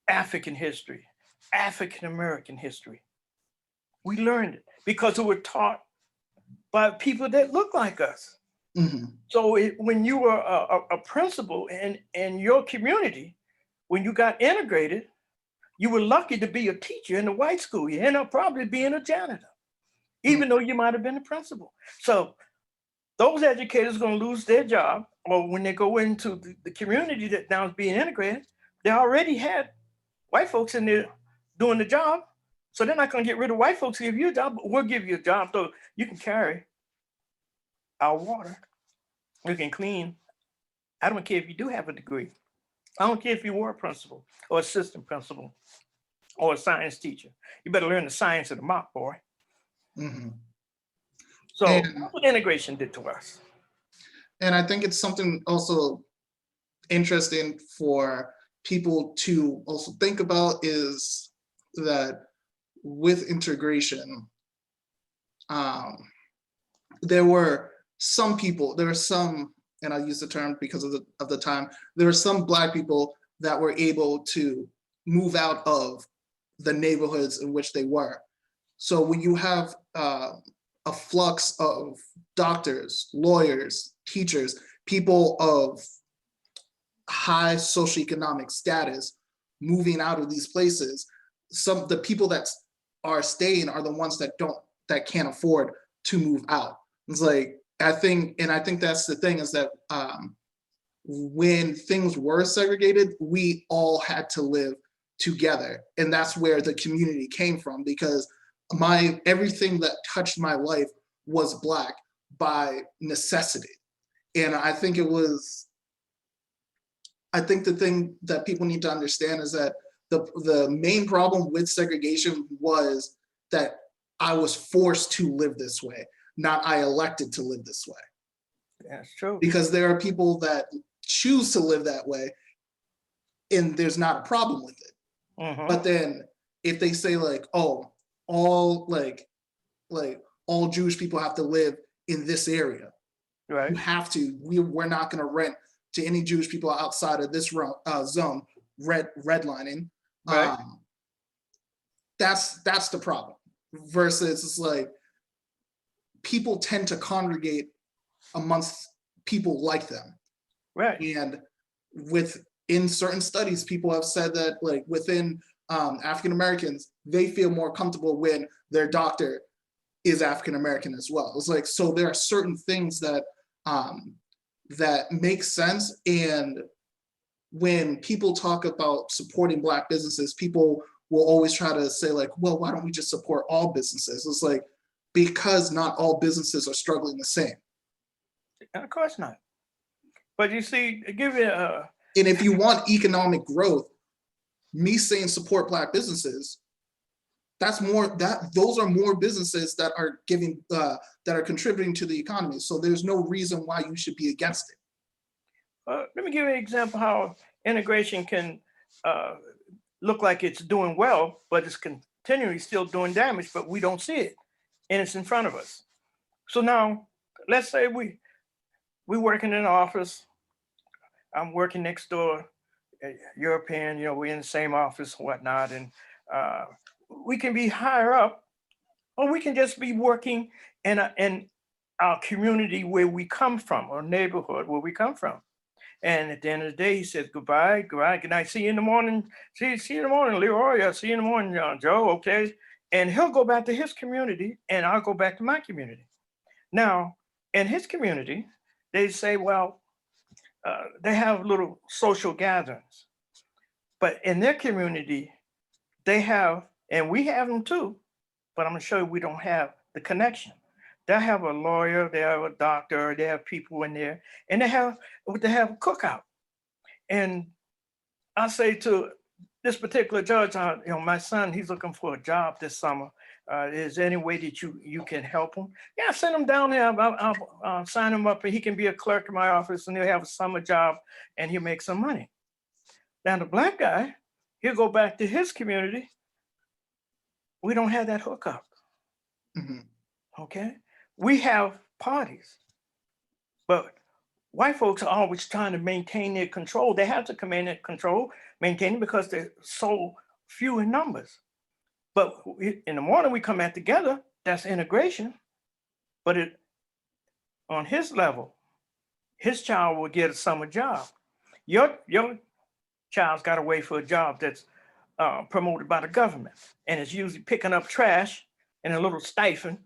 African history, African American history. We learned it because it was taught by people that look like us. Mm-hmm. So when you were a principal in your community, when you got integrated, you were lucky to be a teacher in a white school. You ended up probably being a janitor, even though you might have been a principal. So those educators are going to lose their job, or when they go into the community that now is being integrated, they already had white folks in there doing the job. So they're not going to get rid of white folks to give you a job, but we'll give you a job so you can carry our water. You can clean. I don't care if you do have a degree. I don't care if you were a principal or assistant principal or a science teacher. You better learn the science of the mop, boy. Mm-hmm. So that's what integration did to us. And I think it's something also interesting for people to also think about is that with integration, there were some, and I'll use the term because of the time, there were some Black people that were able to move out of the neighborhoods in which they were. So when you have a flux of doctors, lawyers, teachers, people of high socioeconomic status moving out of these places, the people that are staying are the ones that can't afford to move out. It's like, I think that's the thing, is that when things were segregated, we all had to live together. And that's where the community came from, because everything that touched my life was Black by necessity. And I think the thing that people need to understand is that the main problem with segregation was that I was forced to live this way, not I elected to live this way. That's true. Because there are people that choose to live that way and there's not a problem with it. Mm-hmm. But then if they say like, oh, all Jewish people have to live in this area. Right. You have to. We're not going to rent to any Jewish people outside of this zone. Redlining. Right. That's the problem. Versus it's like people tend to congregate amongst people like them. Right. And in certain studies, people have said that like within African Americans, they feel more comfortable when their doctor is African American as well. It's like, so there are certain things that make sense. And when people talk about supporting Black businesses, people will always try to say like, well, why don't we just support all businesses? It's like, because not all businesses are struggling the same. Of course not. But you see, give it a... And if you want economic growth, me saying support Black businesses That's more, those are more businesses that are giving that are contributing to the economy. So there's no reason why you should be against it. Let me give you an example how integration can uh, look like it's doing well, but it's continually still doing damage, but we don't see it, and it's in front of us. So now, let's say we working in an office. I'm working next door, European. We're in the same office, whatnot, and uh, we can be higher up, or we can just be working in our community where we come from, or neighborhood where we come from. And at the end of the day, he says, goodbye, goodbye, good night. See you in the morning. See you in the morning, Leroy. I'll see you in the morning, Joe. Okay. And he'll go back to his community and I'll go back to my community. Now, in his community, they say, well, they have little social gatherings. But in their community, they have, and we have them too, but I'm going to show you we don't have the connection. They have a lawyer, they have a doctor, they have people in there, and they have a cookout. And I say to this particular judge, my son, he's looking for a job this summer. Is there any way that you can help him? Yeah, send him down there. I'll sign him up, and he can be a clerk in my office, and he'll have a summer job, and he'll make some money. Now the black guy, he'll go back to his community. We don't have that hookup. Mm-hmm. Okay, we have parties, but white folks are always trying to maintain their control. They have to command that control, maintain it because they're so few in numbers. But in the morning we come back together. That's integration. But on his level, his child will get a summer job. Your child's got to wait for a job that's promoted by the government, and it's usually picking up trash in a little stipend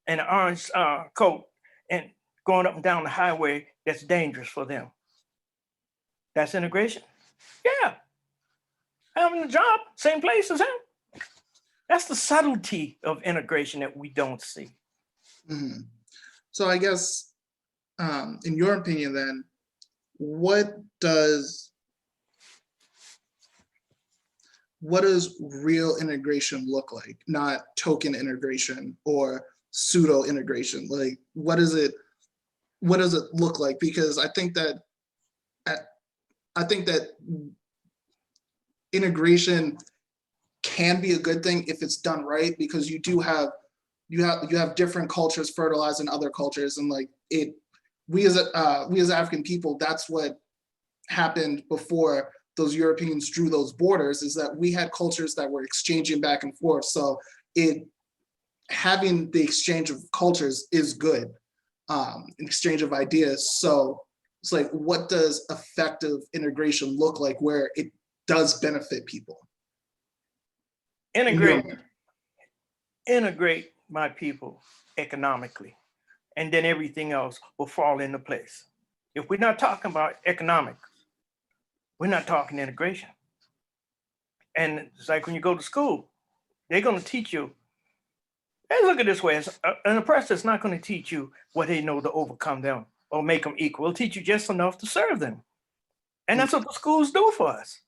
and an orange coat and going up and down the highway that's dangerous for them. That's integration. Yeah, having a job, same place as him. That's the subtlety of integration that we don't see. Mm-hmm. So I guess, in your opinion, then, what does real integration look like? Not token integration or pseudo integration. Like, what does it look like? Because I think that integration can be a good thing if it's done right, because you have different cultures fertilizing other cultures, and like we as African people, that's what happened before those Europeans drew those borders, is that we had cultures that were exchanging back and forth. So having the exchange of cultures is good, exchange of ideas. So it's like, what does effective integration look like where it does benefit people? Integrate my people economically, and then everything else will fall into place. If we're not talking about economics, we're not talking integration. And it's like when you go to school, they're going to teach you. Hey, look at it this way: an oppressor is not going to teach you what they know to overcome them or make them equal. It'll teach you just enough to serve them, and that's what the schools do for us.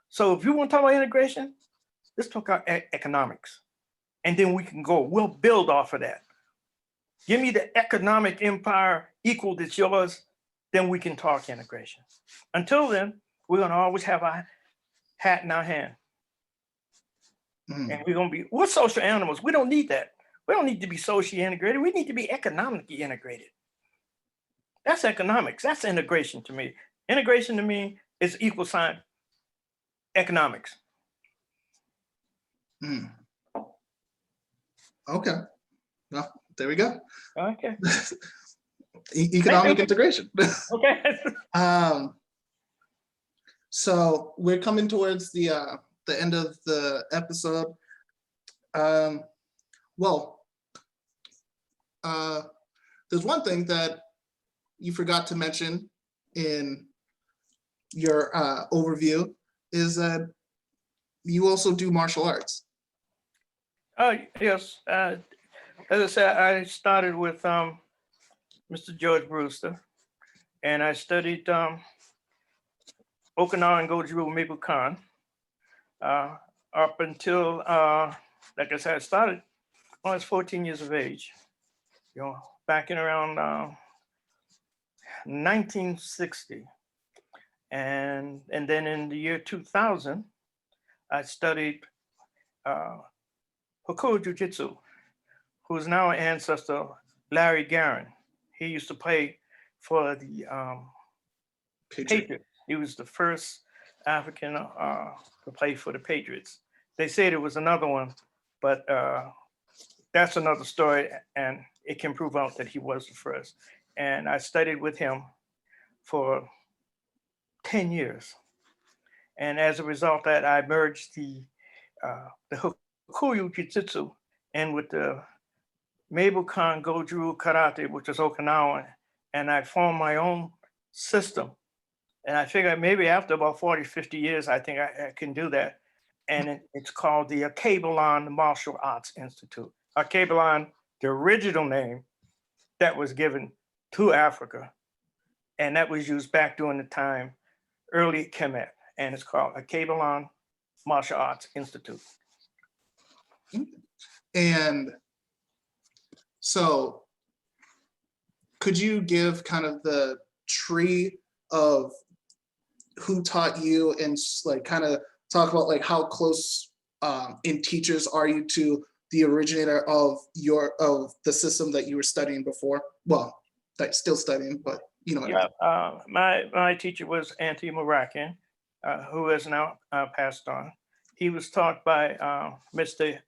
So if you want to talk about integration, let's talk about economics, and then we'll build off of that. Give me the economic empire equal that's yours, then we can talk integration. Until then, we're going to always have our hat in our hand. And we're social animals. We don't need that. We don't need to be socially integrated. We need to be economically integrated. That's economics. That's integration to me. Integration to me is equal sign economics. Okay. Well, there we go. Okay. Economic integration. Okay. So we're coming towards the end of the episode. There's one thing that you forgot to mention in your overview, is that you also do martial arts. Yes. As I said, I started with Mr. George Brewster, and I studied Okinawa and Goju Mibu Kan up until like I said, I started when I was 14 years of age, back in around 1960. And then in the year 2000, I studied Hakuo Jiu-Jitsu, who's now an ancestor, Larry Garron. He used to play for the Patriots. He was the first African to play for the Patriots. They said it was another one, but that's another story, and it can prove out that he was the first. And I studied with him for 10 years. And as a result of that, I merged the Hakuo Jiu-Jitsu and with the Meibukan Goju Karate, which is Okinawan, and I formed my own system. And I figured maybe after about 40, 50 years, I think I can do that. And it's called the Akabalon Martial Arts Institute. Akabalon, the original name that was given to Africa, and that was used back during the time, early Kemet, and it's called Akabalon Martial Arts Institute. And so could you give kind of the tree of who taught you and like kind of talk about like how close in teachers are you to the originator of the system that you were studying before? Well, like still studying, but you know. Yeah, my teacher was Auntie Maracan, who has now passed on. He was taught by Mr.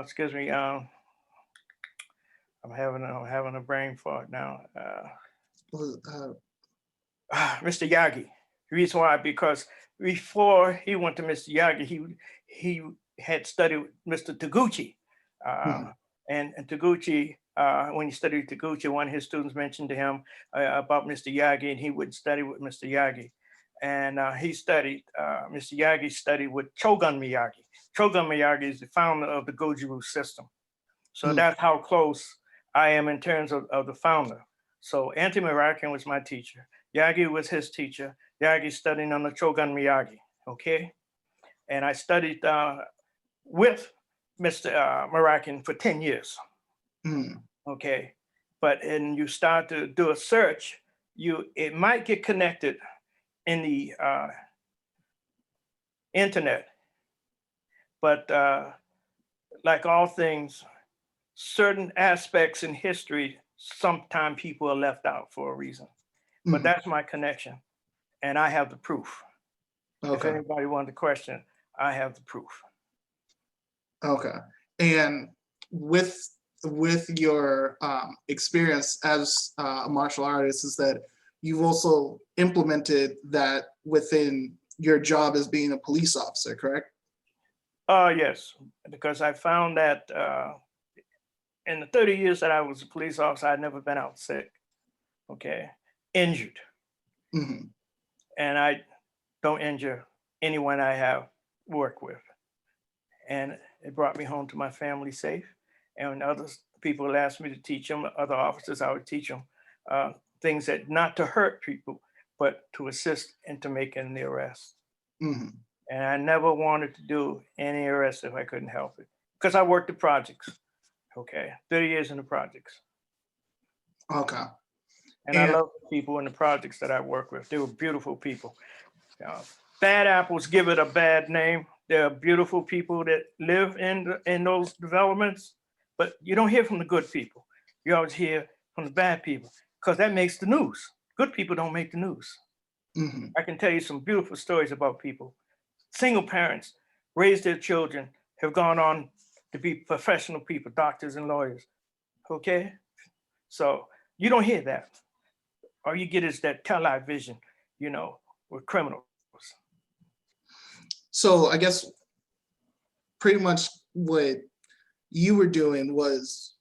Excuse me. I'm having a brain fart now. Mr. Yagi. The reason why, because before he went to Mr. Yagi, he had studied Mr. Taguchi. And Taguchi, when he studied Taguchi, one of his students mentioned to him about Mr. Yagi, and he would study with Mr. Yagi. And he studied, Mr. Yagi studied with Chogun Miyagi. Chogun Miyagi is the founder of the Goju system. So that's how close I am in terms of the founder. So Auntie Maracan was my teacher. Yagi was his teacher. Yagi studying under Chogun Miyagi, okay? And I studied with Mr. Maracan for 10 years, okay? But when you start to do a search, it might get connected in the internet, but like all things, certain aspects in history, sometimes people are left out for a reason. But that's my connection, and I have the proof. Okay. If anybody wanted to question, I have the proof. Okay. And with your experience as a martial artist, is that you've also implemented that within your job as being a police officer, correct? Yes, because I found that in the 30 years that I was a police officer, I'd never been out sick, okay, injured. And I don't injure anyone I have worked with. And it brought me home to my family safe. And when other people asked me to teach them, other officers, I would teach them things that not to hurt people, but to assist into making the arrest. And I never wanted to do any arrest if I couldn't help it, because I worked the projects. Okay, 30 years in the projects. Okay. And I love the people in the projects that I work with. They were beautiful people. Bad apples give it a bad name. There are beautiful people that live in those developments, but you don't hear from the good people. You always hear from the bad people, because that makes the news. Good people don't make the news. I can tell you some beautiful stories about people. Single parents raise their children, have gone on to be professional people, doctors and lawyers, okay? So you don't hear that. All you get is that television, with criminals. So I guess pretty much what you were doing was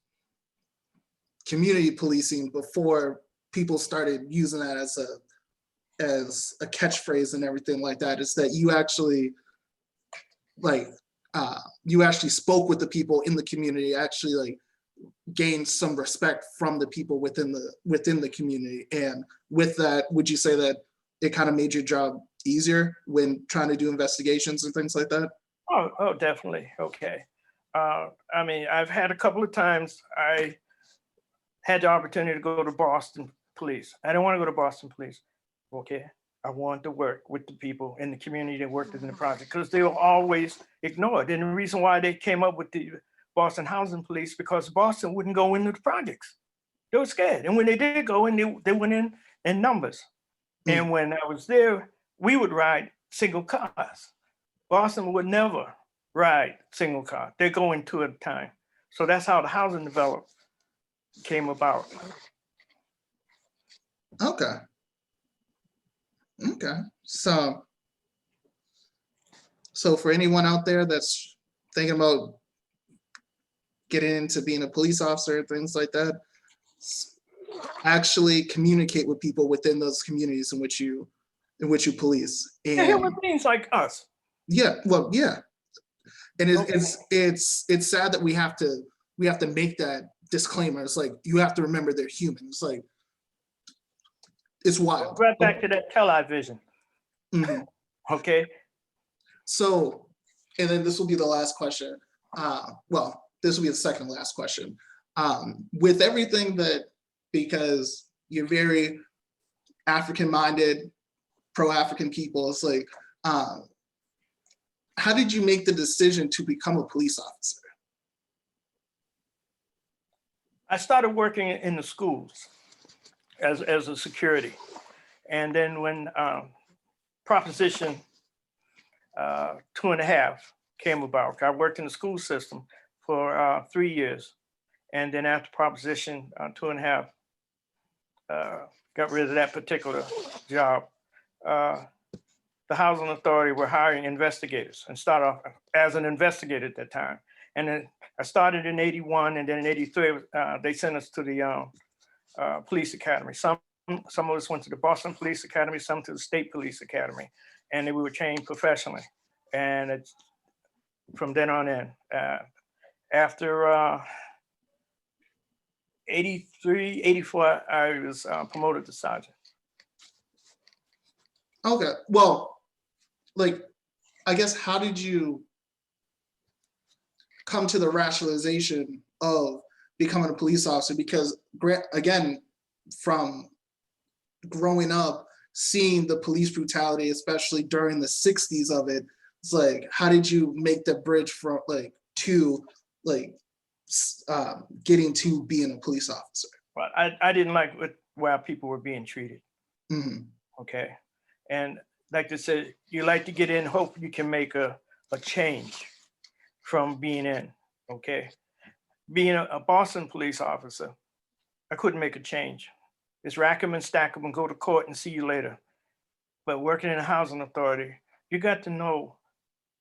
community policing before people started using that as a catchphrase and everything like that. Is that you actually spoke with the people in the community, actually gained some respect from the people within the community. And with that, would you say that it kind of made your job easier when trying to do investigations and things like that? Oh, definitely. Okay. I mean, I've had a couple of times I had the opportunity to go to Boston police. I didn't want to go to Boston police. Okay. I wanted to work with the people in the community that worked in the project because they were always ignored. And the reason why they came up with the Boston Housing Police, because Boston wouldn't go into the projects. They were scared. And when they did go in, they went in numbers. Mm. And when I was there, we would ride single cars. Boston would never ride single car. They go in two at a time. So that's how the housing development came about. Okay. Okay. So for anyone out there that's thinking about getting into being a police officer, things like that, actually communicate with people within those communities in which you police. They're And human beings like us. yeah, well, yeah. And Okay. it's sad that we have to make that disclaimer. It's like you have to remember they're human. It's like it's wild. Right back to that television. Mhm. Okay. So, and then this will be the last question. Well, this will be the second last question. With everything that, because you're very African-minded, pro-African people, it's like, how did you make the decision to become a police officer? I started working in the schools as a security. And then when Proposition 2.5 came about, I worked in the school system for 3 years. And then after Proposition 2.5 got rid of that particular job, the Housing Authority were hiring investigators and started off as an investigator at that time. And then I started in 81, and then in 83, they sent us to the police academy. Some of us went to the Boston Police Academy, some to the State Police Academy, and we were trained professionally. And it's from then on in. After 83, 84, I was promoted to sergeant. Okay, well, like, I guess, how did you come to the rationalization of becoming a police officer? Because again, from growing up, seeing the police brutality, especially during the 60s of it, it's like, how did you make the bridge from like to like getting to being a police officer? Well, I didn't like how people were being treated. Mm-hmm. Okay. And like they said, you like to get in, hope you can make a change from being in. Okay. Being a Boston police officer, I couldn't make a change. It's rack 'em and stack 'em and go to court and see you later. But working in a housing authority, you got to know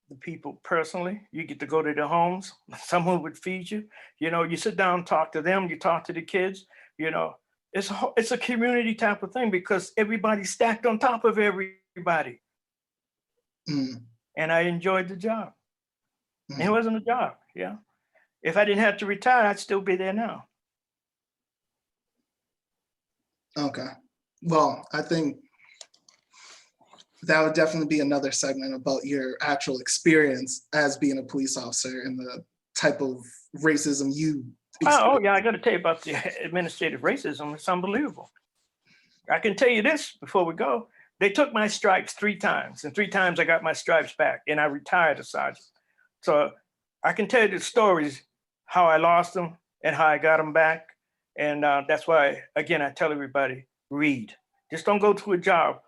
the people personally. You get to go to their homes. Someone would feed you. You know, you sit down, talk to them. You talk to the kids. You know, it's a community type of thing because everybody's stacked on top of everybody. Mm. And I enjoyed the job. Mm. And it wasn't a job. Yeah. If I didn't have to retire, I'd still be there now. Okay. Well, I think that would definitely be another segment about your actual experience as being a police officer and the type of racism you Oh yeah, I got to tell you about the administrative racism. It's unbelievable. I can tell you this before we go. They took my stripes 3 times, and 3 times I got my stripes back, and I retired as sergeant. So I can tell you the stories, how I lost them and how I got them back. And that's why, again, I tell everybody, read. Just don't go to a job,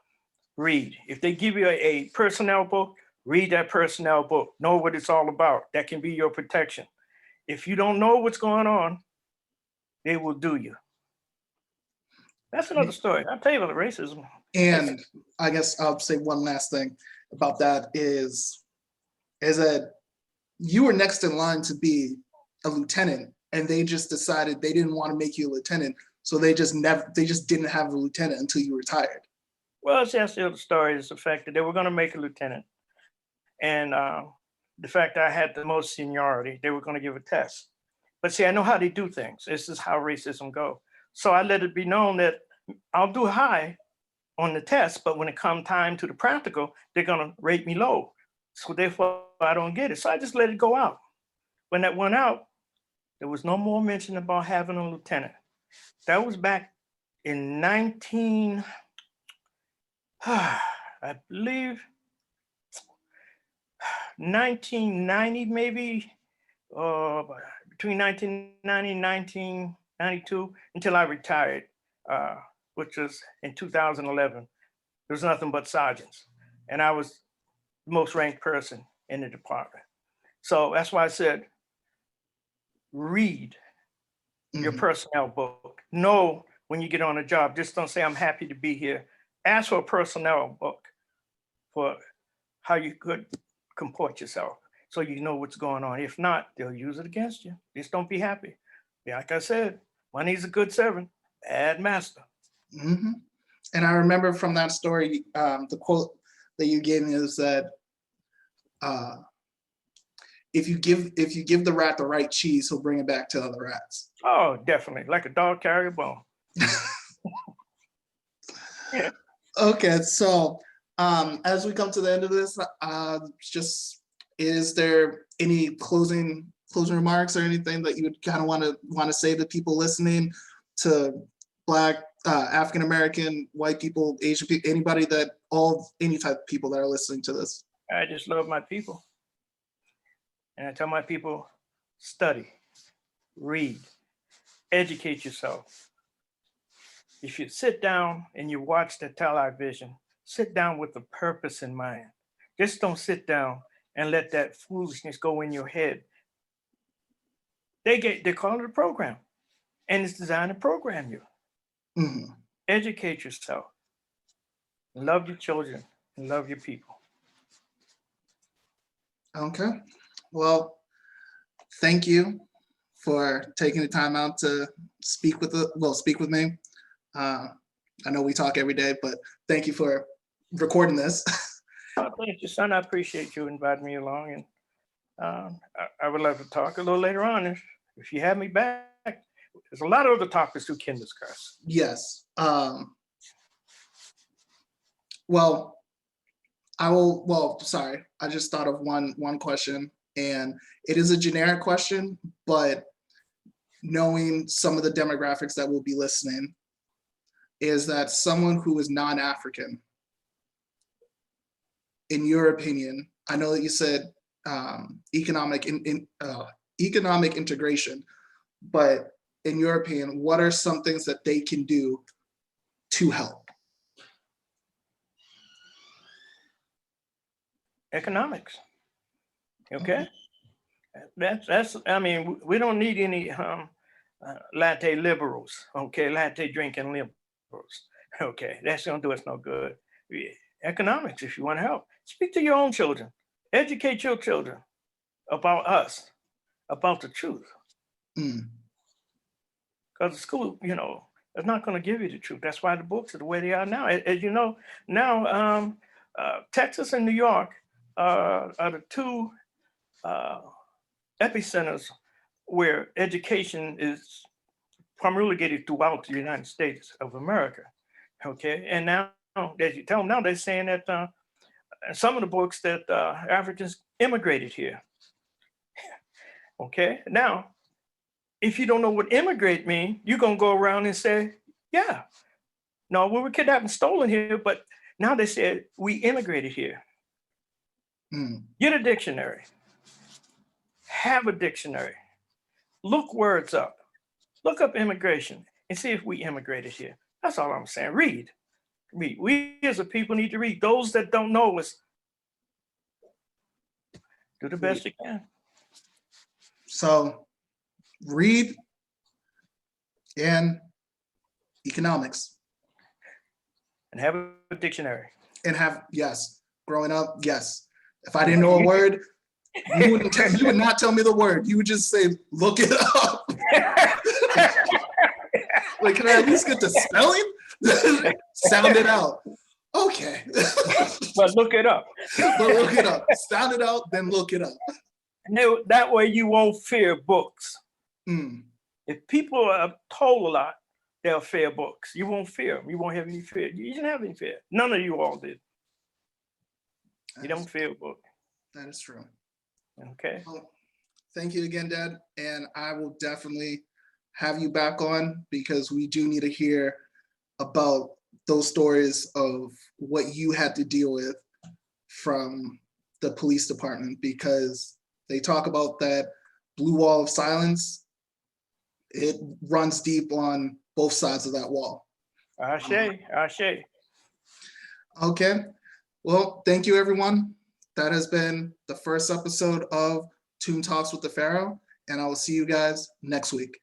read. If they give you a personnel book, read that personnel book. Know what it's all about. That can be your protection. If you don't know what's going on, they will do you. That's another story. I'll tell you about the racism. And I guess I'll say one last thing about that is that you were next in line to be a lieutenant, and they just decided they didn't want to make you a lieutenant, so they just didn't have a lieutenant until you retired. Well, that's the other story is the fact that they were going to make a lieutenant, and the fact that I had the most seniority, they were going to give a test. But see, I know how they do things. This is how racism go. So I let it be known that I'll do high, on the test, but when it come time to the practical, they're gonna rate me low. So therefore I don't get it. So I just let it go out. When that went out, there was no more mention about having a lieutenant. That was back in I believe 1990, maybe, between 1990 and 1992, until I retired, which was in 2011. There was nothing but sergeants, and I was the most ranked person in the department. So that's why I said, read your personnel book. Know when you get on a job, just don't say, I'm happy to be here. Ask for a personnel book for how you could comport yourself so you know what's going on. If not, they'll use it against you. Just don't be happy. Like I said, money's a good servant, bad master. Mm-hmm. And I remember from that story, the quote that you gave me is that if you give the rat the right cheese, he'll bring it back to other rats. Oh, definitely. Like a dog carry a bone. Yeah. Okay, so as we come to the end of this, is there any closing remarks or anything that you would kind of want to say to people listening, to Black, African American, white people, Asian people, anybody any type of people that are listening to this? I just love my people. And I tell my people, study, read, educate yourself. If you sit down and you watch the television, sit down with a purpose in mind. Just don't sit down and let that foolishness go in your head. They call it a program, and it's designed to program you. Mm-hmm. Educate yourself. Love your children and love your people. Okay. Well, thank you for taking the time out to speak with me. I know we talk every day, but thank you for recording this. Oh, thank you, son. I appreciate you inviting me along, and I would love to talk a little later on if you have me back. There's a lot of other topics we can discuss. Yes. Well, I will. Well, sorry, I just thought of one question, and it is a generic question, but knowing some of the demographics that will be listening, is that someone who is non-African, in your opinion, I know that you said economic integration, but in your opinion, what are some things that they can do to help? Economics. Okay. That's. I mean, we don't need any latte liberals. Okay, latte drinking liberals. Okay, that's gonna do us no good. Economics, if you want to help, speak to your own children, educate your children about us, about the truth. Because the school, is not going to give you the truth. That's why the books are the way they are now. As you know, now Texas and New York are the two epicenters where education is promulgated throughout the United States of America. Okay, and now, as you tell them now, they're saying that some of the books that Africans immigrated here. Okay, now, if you don't know what immigrate mean, you're gonna go around and say, yeah, no, we were kidnapped and stolen here, but now they said we immigrated here. Get a dictionary, have a dictionary, look words up, look up immigration and see if we immigrated here. That's all I'm saying. Read. We as a people need to read. Those that don't know us, do the best you can. So read and economics. And have a dictionary. And yes, growing up, yes. If I didn't know a word, you would not tell me the word. You would just say, look it up. Like, can I at least get the spelling? Sound it out. Okay. But look it up. But look it up. Sound it out, then look it up. That way you won't fear books. Mm. If people are told a lot, they'll fear books. You won't fear them. You won't have any fear. You didn't have any fear. None of you all did. You don't fear a book. That is true. Okay. Well, thank you again, Dad. And I will definitely have you back on because we do need to hear about those stories of what you had to deal with from the police department, because they talk about that blue wall of silence. It runs deep on both sides of that wall. Ashe. Okay. Well, thank you, everyone. That has been the first episode of Tune Talks with the Pharaoh, and I will see you guys next week.